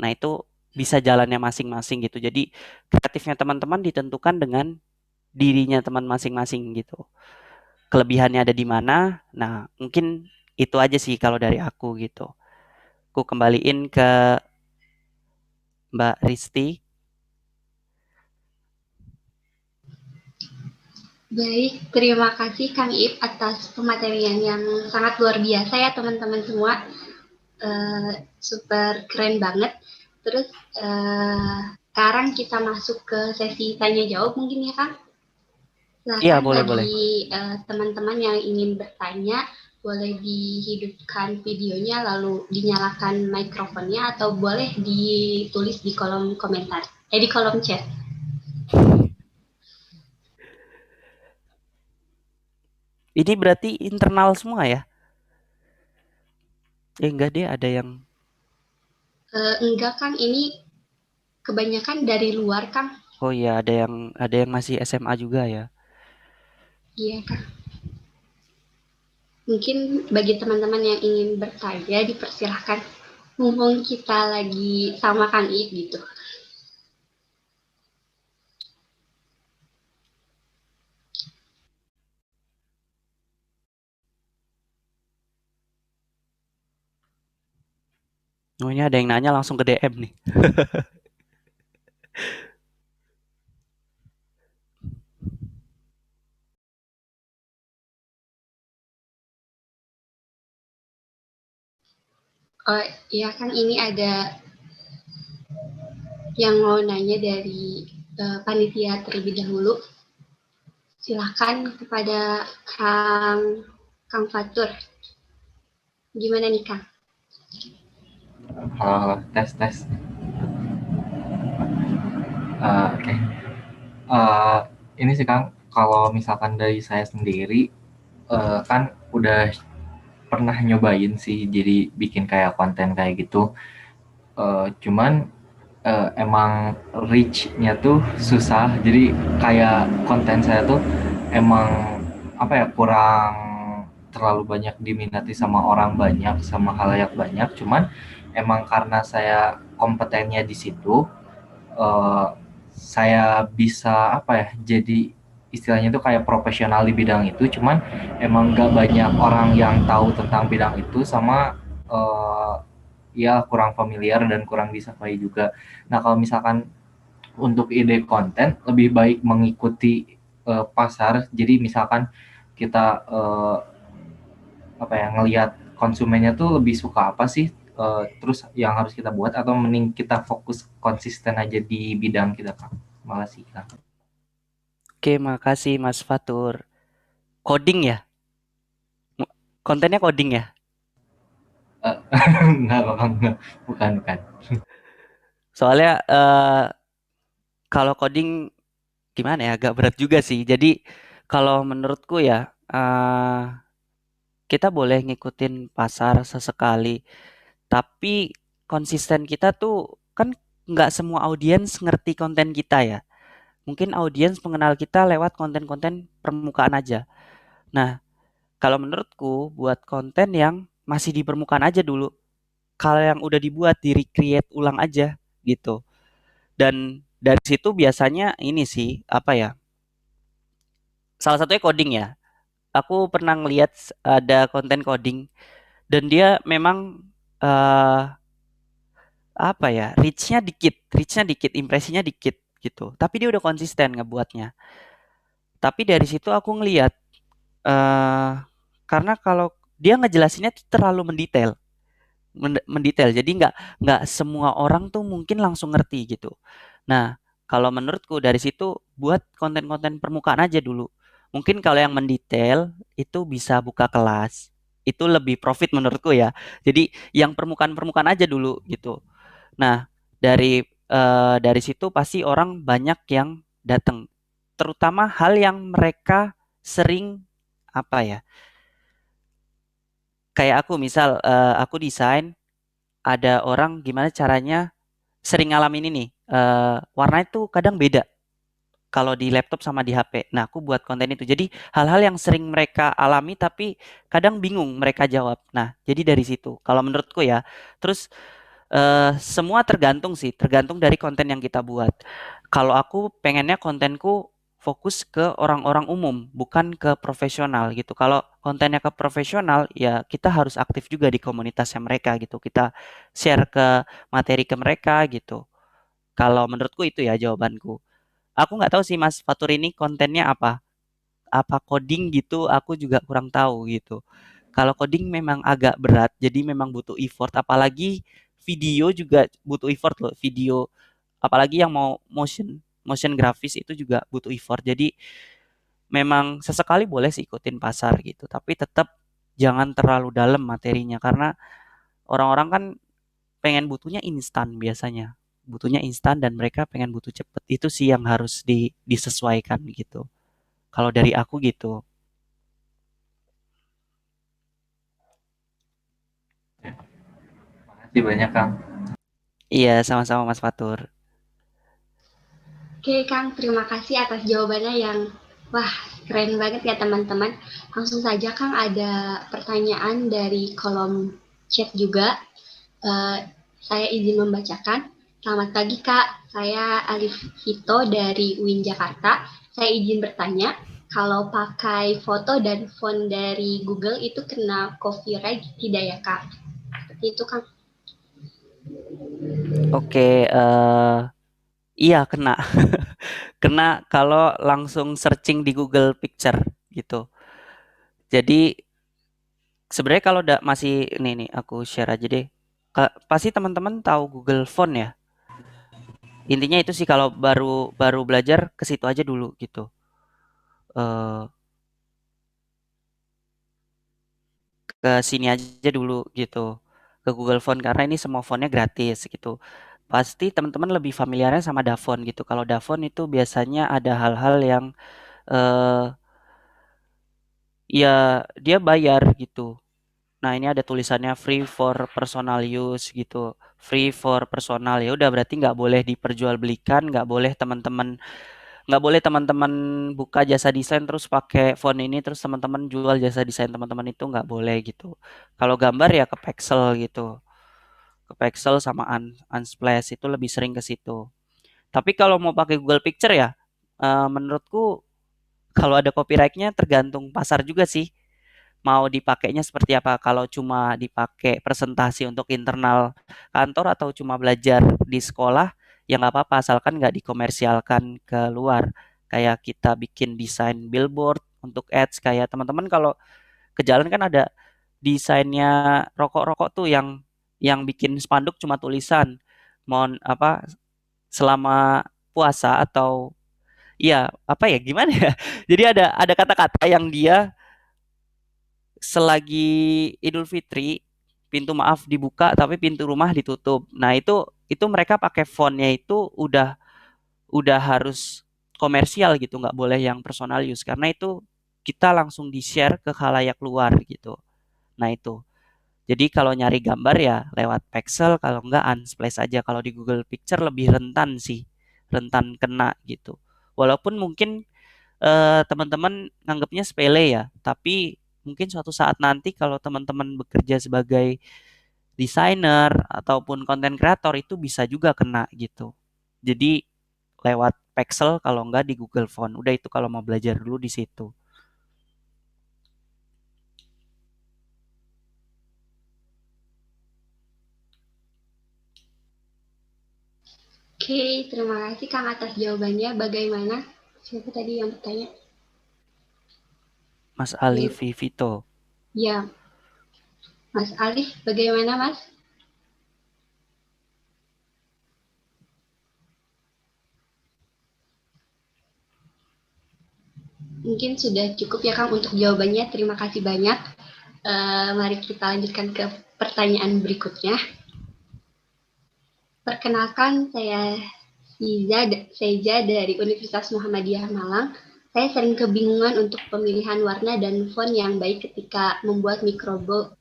Nah itu bisa jalannya masing-masing gitu. Jadi kreatifnya teman-teman ditentukan dengan dirinya teman masing-masing gitu. Kelebihannya ada di mana? Nah mungkin itu aja sih kalau dari aku gitu. Aku kembaliin ke Mbak Risti. Baik, terima kasih Kang Ip atas pematerian yang sangat luar biasa ya teman-teman semua. Super keren banget. Terus sekarang kita masuk ke sesi tanya jawab mungkin ya Kang. Iya Silakan boleh. bagi teman-teman yang ingin bertanya, boleh dihidupkan videonya lalu dinyalakan mikrofonnya atau boleh ditulis di kolom komentar, di kolom chat. Ini berarti internal semua ya? Enggak deh, ada yang Enggak Kang, ini kebanyakan dari luar Kang. oh iya ada yang masih SMA juga ya. Iya Kang. Mungkin bagi teman-teman yang ingin bertanya dipersilahkan. Mumpung kita lagi sama Kang Ip gitu. Oh ini ada yang nanya langsung ke DM nih. Oh iya Kang, ini ada yang mau nanya dari panitia terlebih dahulu. Silakan kepada Kang Fatur. Gimana nih Kang? Halo, tes. Oke. Ini sih Kang, kalau misalkan dari saya sendiri, kan udah pernah nyobain sih jadi bikin kayak konten kayak gitu. Cuman emang reach-nya tuh susah. Jadi kayak konten saya tuh emang apa ya, kurang terlalu banyak diminati sama orang banyak, sama halayak banyak. Cuman emang karena saya kompetennya di situ, eh, saya bisa apa ya, jadi istilahnya itu kayak profesional di bidang itu. Cuman emang gak banyak orang yang tahu tentang bidang itu, sama eh, ya kurang familiar dan kurang disukai juga. Nah kalau misalkan untuk ide konten lebih baik mengikuti pasar. Jadi misalkan kita apa ya, ngelihat konsumennya tuh lebih suka apa sih, terus yang harus kita buat, atau mending kita fokus konsisten aja di bidang kita Kak. Makasih Kak. Oke, makasih Mas Fatur. Coding ya? Kontennya coding ya? Eh, enggak, bukan. Soalnya kalau coding gimana ya, agak berat juga sih. Jadi kalau menurutku ya kita boleh ngikutin pasar sesekali, tapi konsisten kita tuh kan nggak semua audiens ngerti konten kita ya. Mungkin audiens mengenal kita lewat konten-konten permukaan aja. Nah, kalau menurutku buat konten yang masih di permukaan aja dulu. Kalau yang udah dibuat di recreate ulang aja gitu. Dan dari situ biasanya ini sih apa ya? salah satunya coding ya. Aku pernah ngeliat ada konten coding dan dia memang eh apa ya, reachnya dikit, impresinya dikit gitu. Tapi dia udah konsisten ngebuatnya. Tapi dari situ aku ngeliat eh karena kalau dia ngejelasinnya tuh terlalu mendetail, mendetail. Jadi nggak semua orang tuh mungkin langsung ngerti gitu. Nah, kalau menurutku dari situ buat konten-konten permukaan aja dulu. Mungkin kalau yang mendetail itu bisa buka kelas. Itu lebih profit menurutku ya. Jadi yang permukaan-permukaan aja dulu gitu. Nah, dari situ pasti orang banyak yang datang. Terutama hal yang mereka sering apa ya? Kayak aku misal aku desain, ada orang gimana caranya sering ngalamin ini, warnanya tuh kadang beda kalau di laptop sama di HP. Nah, aku buat konten itu. Jadi hal-hal yang sering mereka alami tapi kadang bingung mereka jawab. Nah, jadi dari situ kalau menurutku ya. Terus semua tergantung sih, tergantung dari konten yang kita buat. Kalau aku pengennya kontenku fokus ke orang-orang umum, bukan ke profesional gitu. Kalau kontennya ke profesional, ya kita harus aktif juga di komunitasnya mereka gitu. Kita share ke materi ke mereka gitu. Kalau menurutku itu ya jawabanku. Aku nggak tahu sih Mas Fatur ini kontennya apa. Apa coding gitu, aku juga kurang tahu gitu. Kalau coding memang agak berat, jadi memang butuh effort. Apalagi video juga butuh effort loh. Video, apalagi yang mau motion, motion grafis itu juga butuh effort. Jadi memang sesekali boleh sih ikutin pasar gitu, tapi tetap jangan terlalu dalam materinya karena orang-orang kan pengen butuhnya instan biasanya. Butuhnya instan dan mereka pengen butuh cepet. Itu sih yang harus disesuaikan gitu. Kalau dari aku gitu. Makasih banyak Kang. Iya, sama-sama Mas Fatur. Oke, Kang, terima kasih atas jawabannya yang wah, keren banget ya teman-teman. Langsung saja Kang ada pertanyaan dari kolom chat juga. Eh, saya izin membacakan. Selamat pagi Kak, saya Alif Hito dari UIN Jakarta. Saya izin bertanya, kalau pakai foto dan font dari Google itu kena copyright tidak ya Kak? Seperti itu Kang. Oke, iya kena. Kena kalau langsung searching di Google Picture gitu. Jadi sebenarnya kalau masih nih aku share aja deh. Pasti teman-teman tahu Google Font ya. Intinya itu sih kalau baru baru belajar ke situ aja dulu gitu. Eh ke sini aja dulu gitu. Ke Google Font karena ini semua fontnya gratis gitu. Pasti teman-teman lebih familiarnya sama Dafont gitu. Kalau Dafont itu biasanya ada hal-hal yang eh ya dia bayar gitu. Nah, ini ada tulisannya free for personal use gitu. Free for personal ya udah berarti nggak boleh diperjualbelikan, nggak boleh teman-teman buka jasa desain terus pakai font ini terus teman-teman jual jasa desain teman-teman itu nggak boleh gitu. Kalau gambar ya ke Pexel gitu. Ke Pexel sama Unsplash itu lebih sering ke situ. Tapi kalau mau pakai Google Picture ya, menurutku kalau ada copyrightnya tergantung pasar juga sih. Mau dipakainya seperti apa? Kalau cuma dipakai presentasi untuk internal kantor atau cuma belajar di sekolah, ya nggak apa-apa, asalkan nggak dikomersialkan ke luar. Kayak kita bikin desain billboard untuk ads, kayak teman-teman kalau ke jalan kan ada desainnya rokok-rokok tuh yang bikin spanduk cuma tulisan, mohon apa selama puasa atau ya apa ya gimana ya? Jadi ada kata-kata yang dia selagi Idul Fitri pintu maaf dibuka tapi pintu rumah ditutup. Nah, itu mereka pakai fontnya itu udah harus komersial gitu, nggak boleh yang personal use karena itu kita langsung di-share ke khalayak luar gitu. Nah, itu. Jadi kalau nyari gambar ya lewat Pexel, kalau enggak Unsplash aja. Kalau di Google Picture lebih rentan sih, rentan kena gitu. Walaupun mungkin teman-teman nganggapnya sepele ya, tapi mungkin suatu saat nanti kalau teman-teman bekerja sebagai desainer ataupun konten kreator itu bisa juga kena gitu. Jadi lewat Pexel, kalau enggak di Google Font. Udah itu kalau mau belajar dulu di situ. Oke, terima kasih Kang atas jawabannya. Bagaimana? Siapa tadi yang bertanya? Mas Alif Vivito. Ya, Mas Alif, bagaimana Mas? Mungkin sudah cukup ya Kang untuk jawabannya. Terima kasih banyak. Mari kita lanjutkan ke pertanyaan berikutnya. Perkenalkan, saya Seiza dari Universitas Muhammadiyah Malang. Saya sering kebingungan untuk pemilihan warna dan font yang baik ketika membuat microblog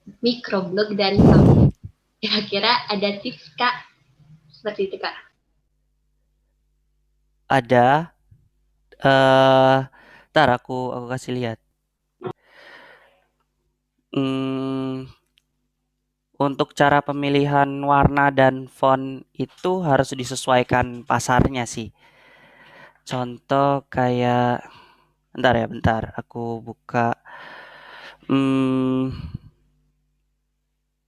dan thumbnail. Kira-kira ada tips Kak? Seperti itu Kak. Ada, eh ntar aku kasih lihat. Untuk cara pemilihan warna dan font itu harus disesuaikan pasarnya sih. Contoh kayak, bentar aku buka.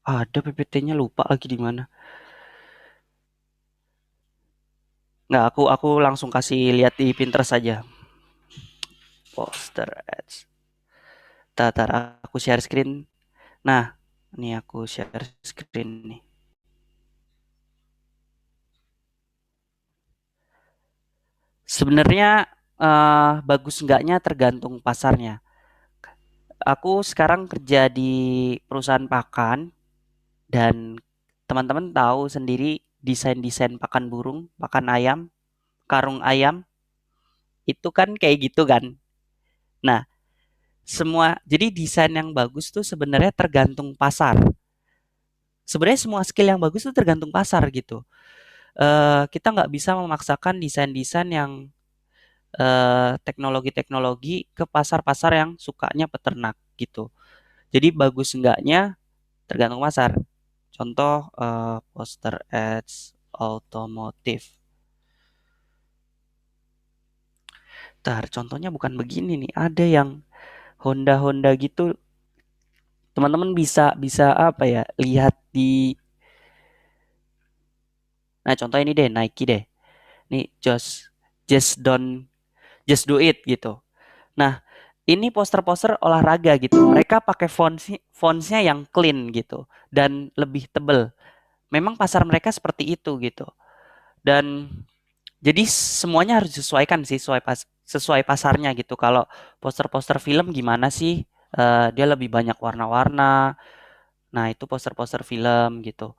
Ada PPT-nya, lupa lagi di mana. Nggak, aku langsung kasih lihat di Pinterest saja. Poster ads. Tar aku share screen. Nah, ini aku share screen nih. Sebenarnya bagus enggaknya tergantung pasarnya. Aku sekarang kerja di perusahaan pakan dan teman-teman tahu sendiri desain-desain pakan burung, pakan ayam, karung ayam itu kan kayak gitu kan. Nah, jadi desain yang bagus tuh sebenarnya tergantung pasar. Sebenarnya semua skill yang bagus tuh tergantung pasar gitu. Kita nggak bisa memaksakan desain-desain yang teknologi-teknologi ke pasar-pasar yang sukanya peternak gitu. Jadi bagus enggaknya tergantung pasar. Contoh poster ads otomotif. Contohnya bukan begini nih. Ada yang Honda gitu. Teman-teman bisa bisa apa ya? Lihat di. Nah, contoh ini deh, Nike deh. Nih just don't just do it gitu. Nah, ini poster-poster olahraga gitu. Mereka pakai fontsnya yang clean gitu dan lebih tebel. Memang pasar mereka seperti itu gitu. Dan jadi semuanya harus disesuaikan sih sesuai pasarnya gitu. Kalau poster-poster film gimana sih? Dia lebih banyak warna-warna. Nah, itu poster-poster film gitu.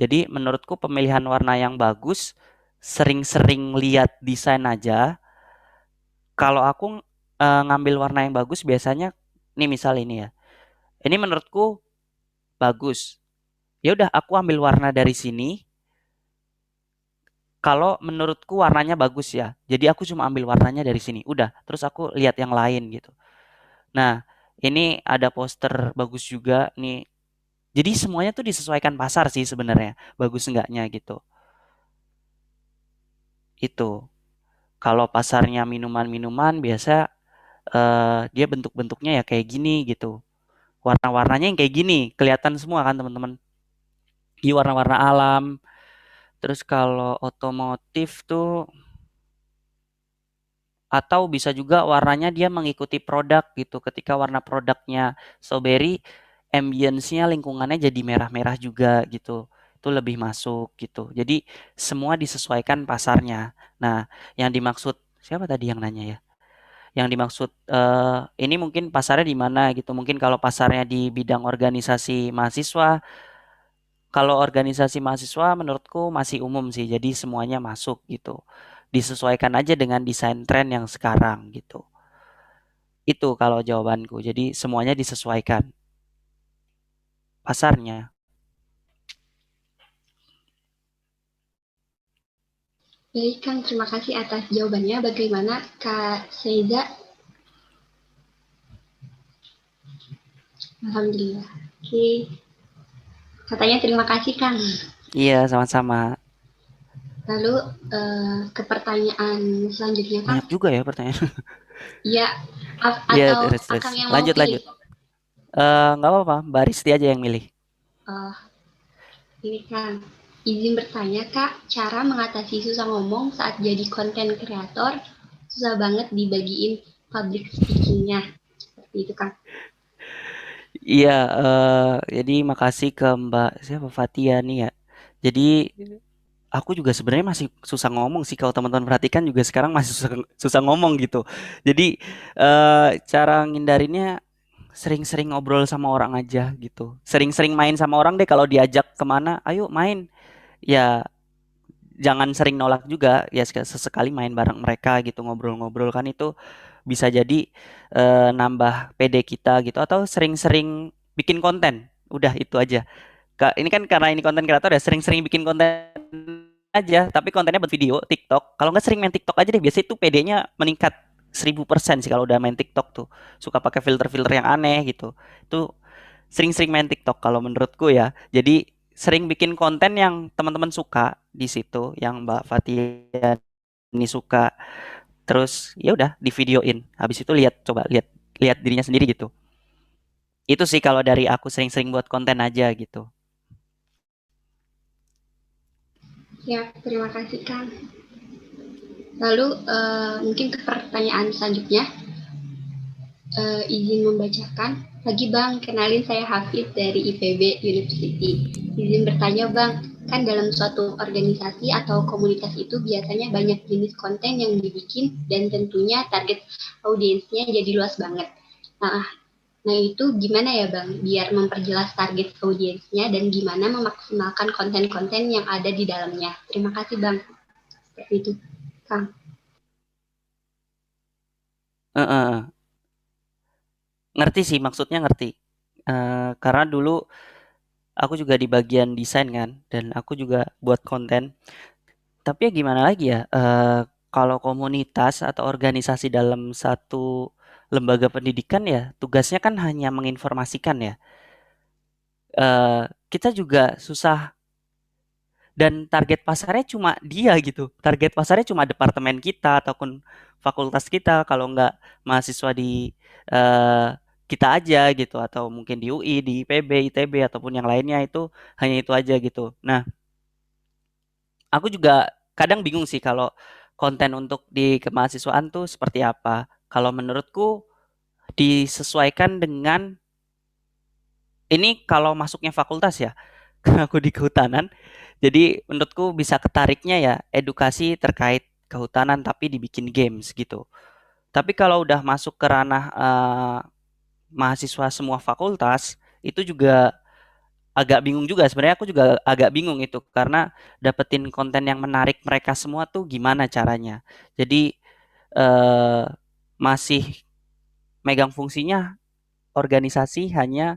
Jadi menurutku pemilihan warna yang bagus sering-sering lihat desain aja. Kalau aku ngambil warna yang bagus biasanya nih misal ini ya. Ini menurutku bagus. Ya udah aku ambil warna dari sini. Kalau menurutku warnanya bagus ya. Jadi aku cuma ambil warnanya dari sini. Udah, terus aku lihat yang lain gitu. Nah, ini ada poster bagus juga nih. Jadi semuanya tuh disesuaikan pasar sih sebenarnya. Bagus enggaknya gitu. Itu. Kalau pasarnya minuman-minuman biasa dia bentuk-bentuknya ya kayak gini gitu. Warna-warnanya yang kayak gini, kelihatan semua kan teman-teman. Di warna-warna alam. Terus kalau otomotif tuh atau bisa juga warnanya dia mengikuti produk gitu. Ketika warna produknya strawberry, ambience-nya lingkungannya jadi merah-merah juga gitu. Itu lebih masuk gitu. Jadi semua disesuaikan pasarnya. Nah, yang dimaksud siapa tadi yang nanya ya? Yang dimaksud ini mungkin pasarnya di mana gitu. Mungkin kalau pasarnya di bidang organisasi mahasiswa, kalau organisasi mahasiswa menurutku masih umum sih. Jadi semuanya masuk gitu. Disesuaikan aja dengan desain tren yang sekarang gitu. Itu kalau jawabanku. Jadi semuanya disesuaikan pasarnya. Baik Kang, terima kasih atas jawabannya. Bagaimana Kak Seiza? Alhamdulillah. Oke. Katanya terima kasih Kang. Iya, sama-sama. Lalu ke pertanyaan selanjutnya, Kang. Banyak juga ya pertanyaan. Iya, Iya, atau terus terus. Akang yang mau Lanjut pilih? lanjut. Nggak apa-apa, Mbak Risti aja yang milih. Oh, ini Kang. Izin bertanya, Kak, cara mengatasi susah ngomong saat jadi konten kreator susah banget dibagiin public speaking-nya. Seperti itu, Kang. Iya, jadi makasih ke Mbak siapa Fatia nih ya. Jadi aku juga sebenarnya masih susah ngomong sih kalau teman-teman perhatikan juga sekarang masih susah, susah ngomong gitu. Jadi cara ngindarinnya sering-sering ngobrol sama orang aja gitu. Sering-sering main sama orang deh kalau diajak kemana, ayo main. Ya jangan sering nolak juga ya sesekali main bareng mereka gitu ngobrol-ngobrol kan itu bisa jadi nambah PD kita gitu atau sering-sering bikin konten. Udah itu aja. Kak, ini kan karena ini konten kreator ya sering-sering bikin konten aja, tapi kontennya buat video TikTok. Kalau nggak sering main TikTok aja deh, biasanya itu PD-nya meningkat 1000% sih kalau udah main TikTok tuh. Suka pakai filter-filter yang aneh gitu. Itu sering-sering main TikTok kalau menurutku ya. Jadi sering bikin konten yang teman-teman suka di situ, yang Mbak Fatia ini suka. Terus ya udah di videoin. Habis itu coba lihat lihat dirinya sendiri gitu. Itu sih kalau dari aku sering-sering buat konten aja gitu. Ya, terima kasih, Kang. Lalu mungkin ke pertanyaan selanjutnya, izin membacakan. Lagi Bang, kenalin saya Hafid dari IPB University. Izin bertanya Bang, kan dalam suatu organisasi atau komunitas itu biasanya banyak jenis konten yang dibikin dan tentunya target audiensnya jadi luas banget. Nah itu gimana ya Bang, biar memperjelas target audiensnya dan gimana memaksimalkan konten-konten yang ada di dalamnya. Terima kasih Bang. Seperti itu, Kang. Heeh. Ngerti sih, maksudnya ngerti. Karena dulu aku juga di bagian desain kan, dan aku juga buat konten. Tapi ya gimana lagi ya, kalau komunitas atau organisasi dalam satu lembaga pendidikan ya tugasnya kan hanya menginformasikan ya. Kita juga susah dan target pasarnya cuma dia gitu. Target pasarnya cuma departemen kita ataupun fakultas kita kalau nggak mahasiswa di eh, kita aja gitu atau mungkin di UI, di IPB, ITB ataupun yang lainnya itu hanya itu aja gitu. Nah, aku juga kadang bingung sih kalau konten untuk di kemahasiswaan tuh seperti apa. Kalau menurutku disesuaikan dengan ini kalau masuknya fakultas ya. Karena aku di kehutanan. Jadi menurutku bisa ketariknya ya edukasi terkait kehutanan tapi dibikin games gitu. Tapi kalau udah masuk ke ranah mahasiswa semua fakultas itu juga agak bingung juga. Sebenarnya aku juga agak bingung itu karena dapetin konten yang menarik mereka semua tuh gimana caranya. Jadi eh, masih megang fungsinya organisasi hanya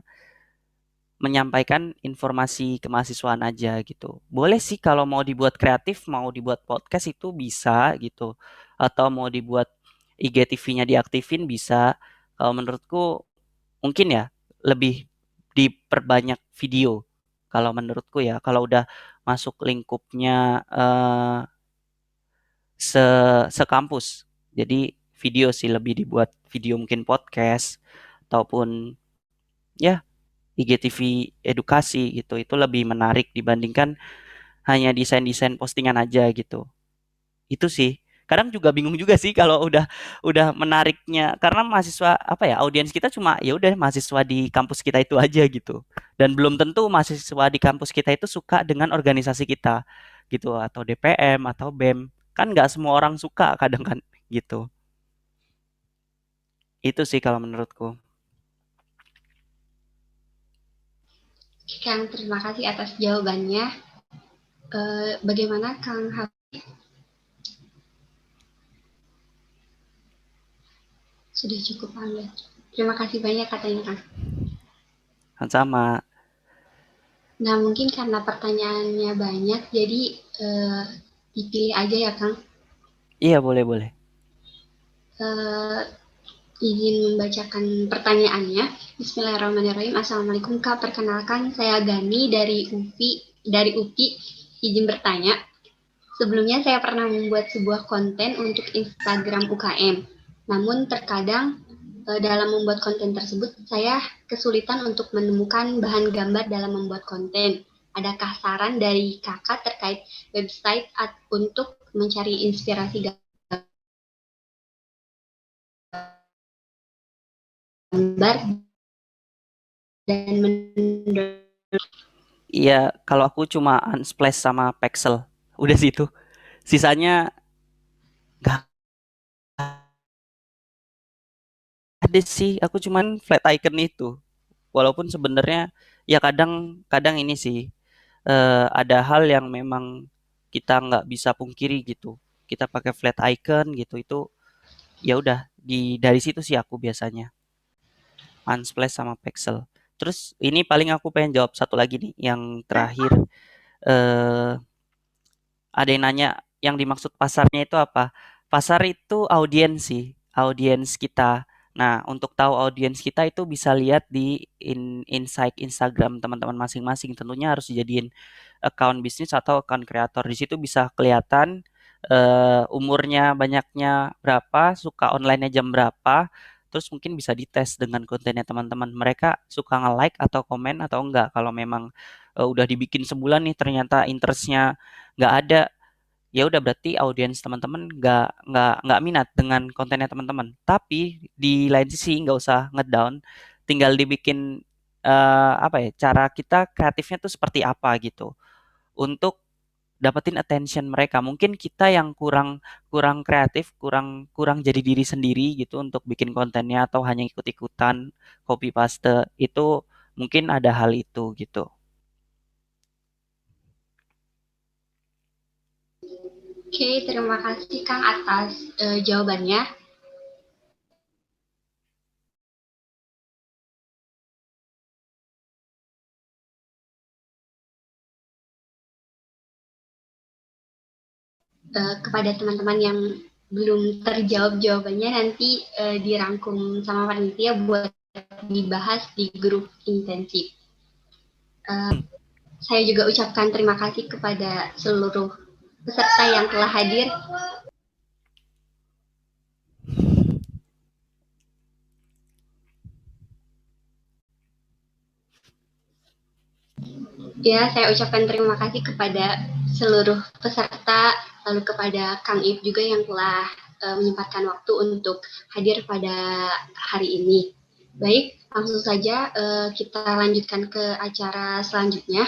menyampaikan informasi kemahasiswaan aja gitu. Boleh sih kalau mau dibuat kreatif, mau dibuat podcast itu bisa gitu. Atau mau dibuat IGTV-nya diaktifin bisa. Kalau menurutku mungkin ya lebih diperbanyak video. Kalau menurutku ya, kalau udah masuk lingkupnya se sekampus. Jadi video sih lebih dibuat video mungkin podcast ataupun ya IGTV edukasi gitu. Itu lebih menarik dibandingkan hanya desain-desain postingan aja gitu. Itu sih. Kadang juga bingung juga sih kalau udah menariknya karena mahasiswa apa ya audiens kita cuma ya udah mahasiswa di kampus kita itu aja gitu. Dan belum tentu mahasiswa di kampus kita itu suka dengan organisasi kita gitu atau DPM atau BEM. Kan nggak semua orang suka kadang kan gitu. Itu sih kalau menurutku. Kang, terima kasih atas jawabannya. Bagaimana Kang sudah cukup Anda? Terima kasih banyak katanya Kang. Sama. Nah mungkin karena pertanyaannya banyak, jadi dipilih aja ya Kang. Iya boleh boleh. Izin membacakan pertanyaannya. Bismillahirrahmanirrahim. Assalamualaikum Kak. Perkenalkan saya Gani dari UPI. Izin bertanya, Sebelumnya saya pernah membuat sebuah konten untuk Instagram UKM. Namun terkadang dalam membuat konten tersebut saya kesulitan untuk menemukan bahan gambar dalam membuat konten. Adakah saran dari kakak terkait website untuk mencari inspirasi gambar dan Iya, kalau aku cuma Unsplash sama Pexel. Udah situ. Sisanya nggak ada sih. Aku cuman flat icon itu. Walaupun sebenarnya ya kadang-kadang ini sih ada hal yang memang kita nggak bisa pungkiri gitu. Kita pakai flat icon gitu itu ya udah dari situ sih aku biasanya Unsplash sama Pexel. Terus ini paling aku pengen jawab satu lagi nih yang terakhir. eh Ada yang nanya yang dimaksud pasarnya itu apa? Pasar itu audiens sih, audiens kita. Nah, untuk tahu audiens kita itu bisa lihat di insight Instagram teman-teman masing-masing. Tentunya harus dijadiin account bisnis atau account kreator. Di situ bisa kelihatan umurnya, banyaknya berapa, suka online-nya jam berapa. Terus mungkin bisa dites dengan kontennya teman-teman. Mereka suka nge-like atau komen atau enggak. Kalau memang udah dibikin sebulan nih ternyata interestnya nggak ada, ya udah berarti audiens teman-teman nggak minat dengan kontennya teman-teman. Tapi di lain sisi nggak usah ngedown, tinggal dibikin apa ya, cara kita kreatifnya tuh seperti apa gitu untuk dapetin attention mereka. Mungkin kita yang kurang kurang kreatif, kurang kurang jadi diri sendiri gitu untuk bikin kontennya atau hanya ikut-ikutan copy paste itu, mungkin ada hal itu gitu. Oke, terima kasih Kang atas jawabannya. Kepada teman-teman yang belum terjawab jawabannya nanti dirangkum sama panitia buat dibahas di grup intensif. Saya juga ucapkan terima kasih kepada seluruh peserta yang telah hadir. Ya, saya ucapkan terima kasih kepada seluruh peserta, lalu kepada Kang If juga yang telah menyempatkan waktu untuk hadir pada hari ini. Baik, langsung saja kita lanjutkan ke acara selanjutnya.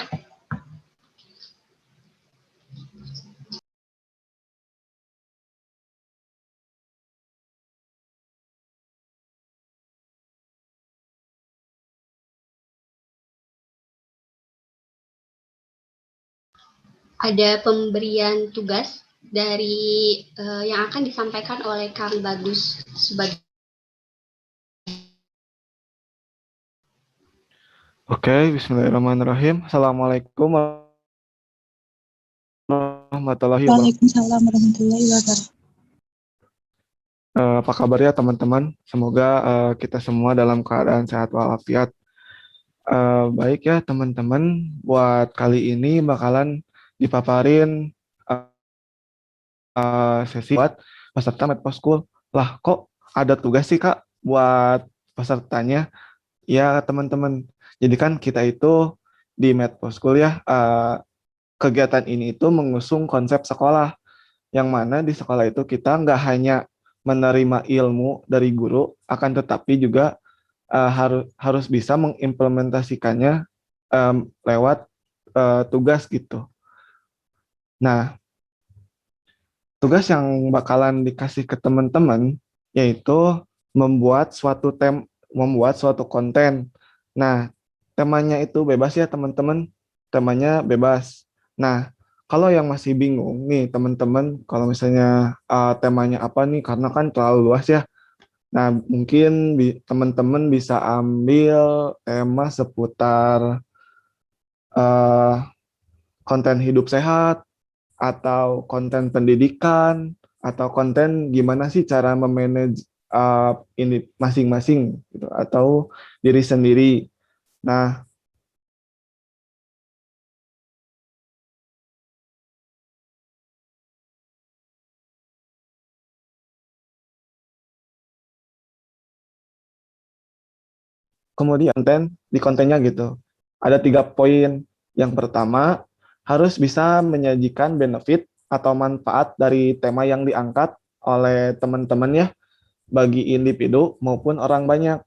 Ada pemberian tugas dari yang akan disampaikan oleh Kang Bagus sebagai. Oke, bismillahirrahmanirrahim. Assalamualaikum warahmatullahi wabarakatuh. Waalaikumsalam warahmatullahi wabarakatuh. Apa kabar ya teman-teman? Semoga kita semua dalam keadaan sehat walafiat. Baik ya teman-teman, buat kali ini bakalan dipaparin sesi buat peserta Medposkul. Lah kok ada tugas sih Kak buat pesertanya? Ya teman-teman, jadi kan kita itu di Medposkul ya, kegiatan ini itu mengusung konsep sekolah, yang mana di sekolah itu kita nggak hanya menerima ilmu dari guru, akan tetapi juga harus bisa mengimplementasikannya lewat tugas gitu. Nah, tugas yang bakalan dikasih ke teman-teman yaitu membuat suatu konten. Nah, temanya itu bebas ya teman-teman, temanya bebas. Nah, kalau yang masih bingung nih teman-teman, kalau misalnya temanya apa nih, karena kan terlalu luas ya. Nah, mungkin teman-teman bisa ambil tema seputar uh, konten hidup sehat, atau konten pendidikan, atau konten gimana sih cara memanage ini masing-masing, gitu, atau diri sendiri. Nah, kemudian di kontennya gitu. Ada 3 poin. Yang pertama, harus bisa menyajikan benefit atau manfaat dari tema yang diangkat oleh teman-teman ya, bagi individu maupun orang banyak.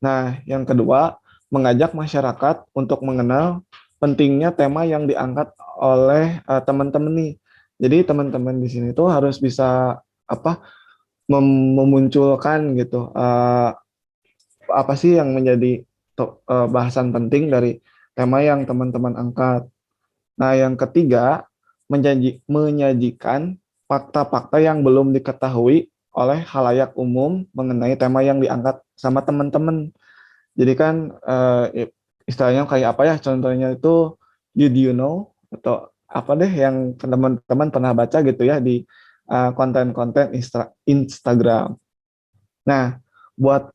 Nah, yang kedua, mengajak masyarakat untuk mengenal pentingnya tema yang diangkat oleh teman-teman nih. Jadi teman-teman di sini tuh harus bisa apa memunculkan gitu apa sih yang menjadi bahasan penting dari tema yang teman-teman angkat. Nah, yang ketiga, menyajikan fakta-fakta yang belum diketahui oleh khalayak umum mengenai tema yang diangkat sama teman-teman. Jadi kan istilahnya kayak apa ya? Contohnya itu did you know atau apa deh yang teman-teman pernah baca gitu ya di konten-konten Instagram. Nah, buat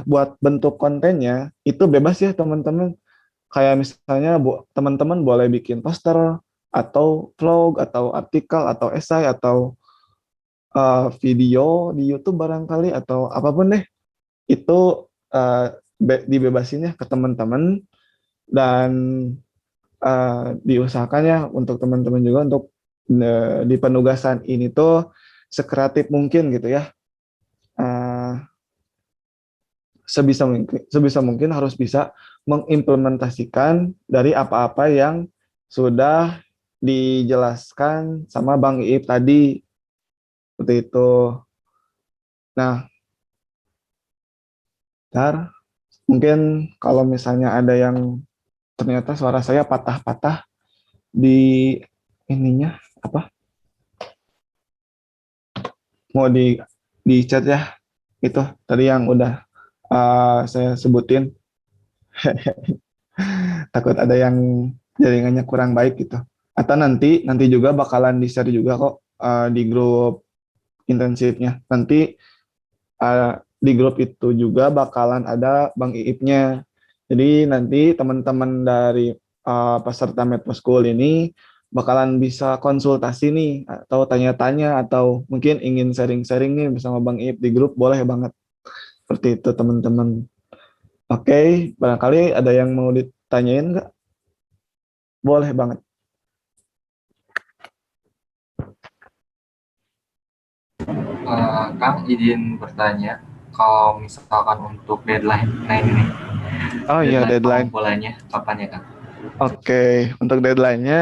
buat bentuk kontennya itu bebas ya teman-teman. Kayak misalnya teman-teman boleh bikin poster atau vlog atau artikel atau esai atau video di YouTube barangkali atau apapun deh. Itu dibebasin ya ke teman-teman dan diusahakan ya untuk teman-teman juga untuk di penugasan ini tuh sekreatif mungkin gitu ya. Eh, sebisa mungkin harus bisa mengimplementasikan dari apa-apa yang sudah dijelaskan sama Bang Iip tadi seperti itu. Nah, ntar mungkin kalau misalnya ada yang ternyata suara saya patah-patah di ininya apa mau di chat ya itu tadi yang udah saya sebutin takut ada yang jaringannya kurang baik gitu atau nanti juga bakalan di share juga kok di grup intensifnya nanti di grup itu juga bakalan ada Bang Iipnya jadi nanti teman-teman dari peserta Medpo School ini bakalan bisa konsultasi nih atau tanya-tanya atau mungkin ingin sharing-sharing nih bersama Bang Iip di grup boleh banget seperti itu teman-teman. Oke, barangkali ada yang mau ditanyain nggak? Boleh banget. Kang izin bertanya, kalau misalkan untuk deadline, nah ini nih, Oh iya, deadline. pengumpulannya kapan ya Kang? Oke, untuk deadline-nya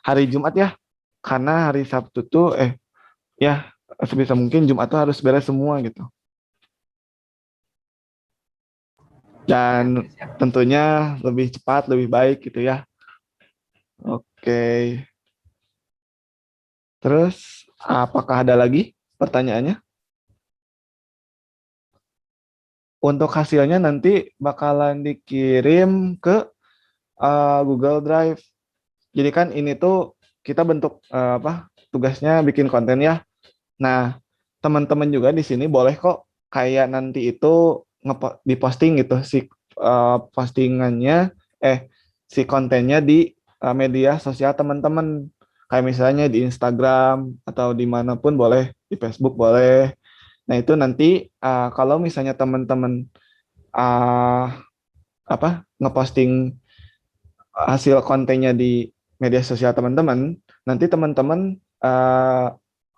hari Jumat ya. Karena hari Sabtu tuh ya sebisa mungkin Jumat tuh harus beres semua gitu. Dan tentunya lebih cepat, lebih baik gitu ya. Oke. Terus apakah ada lagi pertanyaannya? Untuk hasilnya nanti bakalan dikirim ke Google Drive. Jadi kan ini tuh kita bentuk tugasnya bikin konten ya. Nah, teman-teman juga di sini boleh kok kayak nanti itu diposting gitu si postingannya si kontennya di media sosial teman-teman. Kayak misalnya di Instagram atau dimanapun boleh, di Facebook boleh. Nah, itu nanti kalau misalnya teman-teman uh, ngeposting hasil kontennya di media sosial teman-teman, nanti teman-teman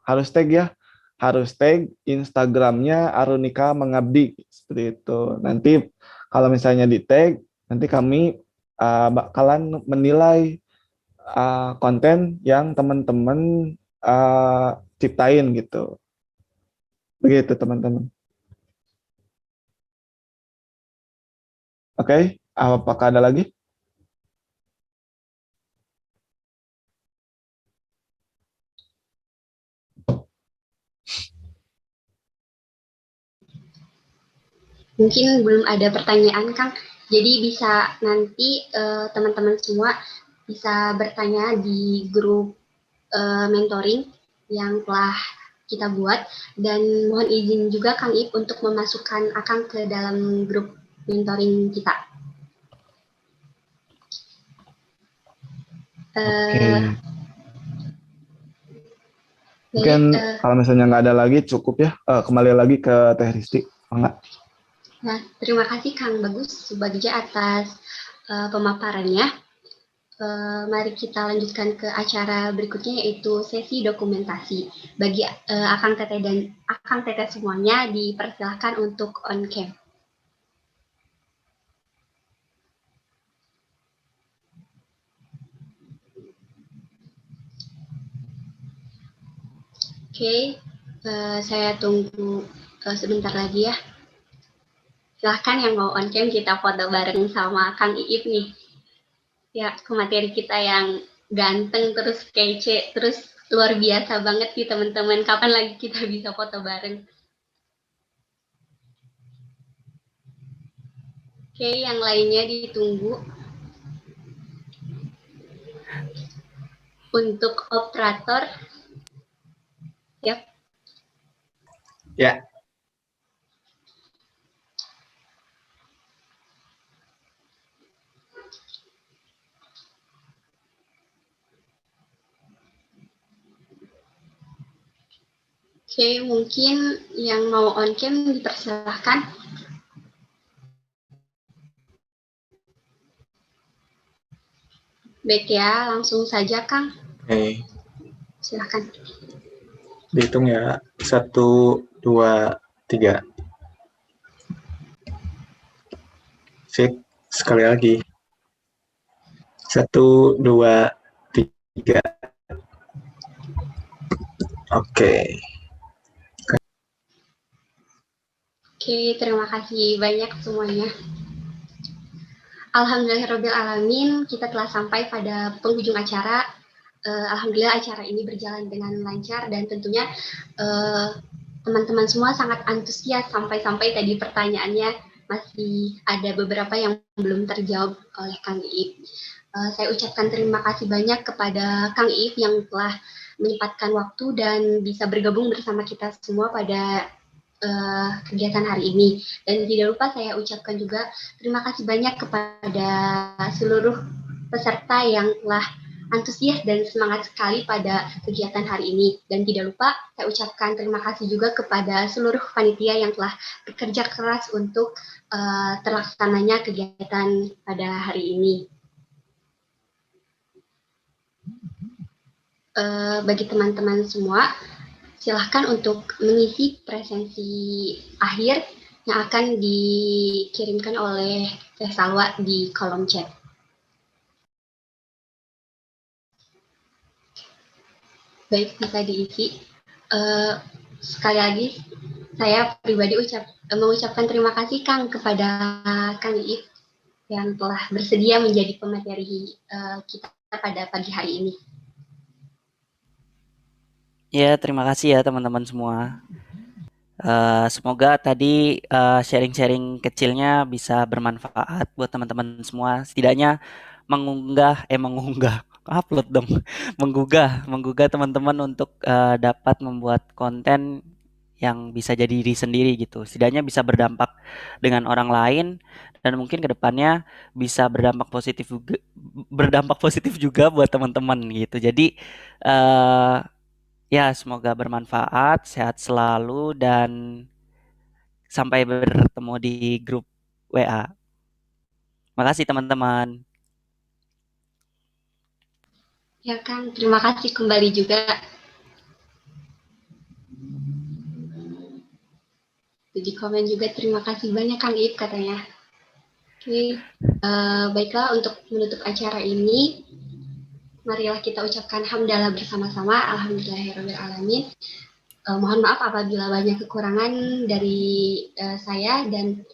harus tag ya, harus tag Instagramnya Arunika Mengabdi seperti itu. Nanti kalau misalnya di tag, nanti kami bakalan menilai konten yang teman-teman ciptain gitu. Begitu teman-teman. Oke, apakah ada lagi? Mungkin belum ada pertanyaan, Kang. Jadi bisa nanti teman-teman semua bisa bertanya di grup mentoring yang telah kita buat dan mohon izin juga Kang Ip untuk memasukkan Akang ke dalam grup mentoring kita. Oke. Mungkin kalau misalnya nggak ada lagi cukup ya. Kembali lagi ke Teh Risti. Enggak? Nah, terima kasih Kang Bagus Subagja atas pemaparannya. Mari kita lanjutkan ke acara berikutnya, yaitu sesi dokumentasi. Bagi Akang Teteh dan Akang Teteh semuanya dipersilahkan untuk on cam. Oke, saya tunggu sebentar lagi ya. Silahkan yang mau on cam, kita foto bareng sama Kang Iip nih. Ya, pemateri kita yang ganteng, terus kece, terus luar biasa banget nih teman-teman. Kapan lagi kita bisa foto bareng? Oke, yang lainnya ditunggu. Untuk operator, yap. Ya. Oke, mungkin yang mau on cam dipersilahkan. Baik ya, langsung saja Kang. Oke. Silahkan. Dihitung ya. 1, 2, 3. Sip. Sekali lagi. 1, 2, 3. Oke. Oke, terima kasih banyak semuanya. Alhamdulillahirrabbilalamin, kita telah sampai pada penghujung acara. Alhamdulillah acara ini berjalan dengan lancar dan tentunya teman-teman semua sangat antusias sampai-sampai tadi pertanyaannya masih ada beberapa yang belum terjawab oleh Kang Iip. Saya ucapkan terima kasih banyak kepada Kang Iip yang telah menyempatkan waktu dan bisa bergabung bersama kita semua pada kegiatan hari ini. Dan tidak lupa saya ucapkan juga terima kasih banyak kepada seluruh peserta yang telah antusias dan semangat sekali pada kegiatan hari ini. Dan tidak lupa saya ucapkan terima kasih juga kepada seluruh panitia yang telah bekerja keras untuk terlaksananya kegiatan pada hari ini. Bagi teman-teman semua, silahkan untuk mengisi presensi akhir yang akan dikirimkan oleh Teh Salwa di kolom chat. Baik, bisa diisi. Sekali lagi, saya pribadi mengucapkan terima kasih Kang kepada Kang Iip yang telah bersedia menjadi pemateri kita pada pagi hari ini. Ya, terima kasih ya teman-teman semua. Semoga tadi sharing-sharing kecilnya bisa bermanfaat buat teman-teman semua. Setidaknya upload dong, menggugah teman-teman untuk dapat membuat konten yang bisa jadi diri sendiri gitu. Setidaknya bisa berdampak dengan orang lain dan mungkin kedepannya bisa berdampak positif juga buat teman-teman gitu. Jadi ya, semoga bermanfaat, sehat selalu, dan sampai bertemu di grup WA. Makasih teman-teman. Ya Kang, terima kasih kembali juga. Di komen juga terima kasih banyak Kang Iip katanya. Oke, baiklah untuk menutup acara ini, marilah kita ucapkan hamdalah bersama-sama. Alhamdulillahirrahmanirrahim. Mohon maaf apabila banyak kekurangan dari saya dan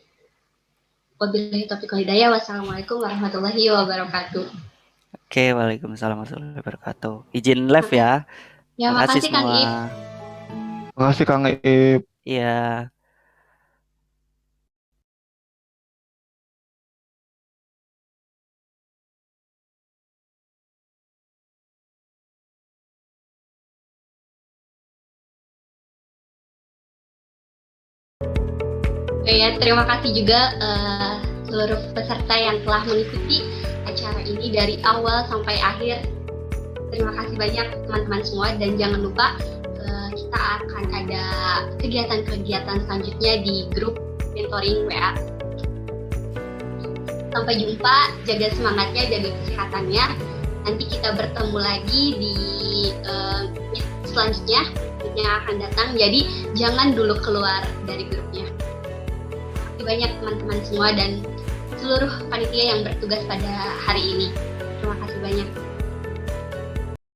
wabillahi taufiq wal hidayah. Wassalamualaikum warahmatullahi wabarakatuh. Oke, waalaikumsalam warahmatullahi wabarakatuh. Izin live ya. Ya, makasih Kang Iip. Terima kasih Kang Iip. Iya. Ya, terima kasih juga seluruh peserta yang telah mengikuti acara ini dari awal sampai akhir. Terima kasih banyak teman-teman semua dan jangan lupa kita akan ada kegiatan-kegiatan selanjutnya di grup monitoring WA. Sampai jumpa, jaga semangatnya, jaga kesehatannya. Nanti kita bertemu lagi di meet selanjutnya yang akan datang. Jadi jangan dulu keluar dari grupnya. Terima kasih banyak teman-teman semua dan seluruh panitia yang bertugas pada hari ini. Terima kasih banyak.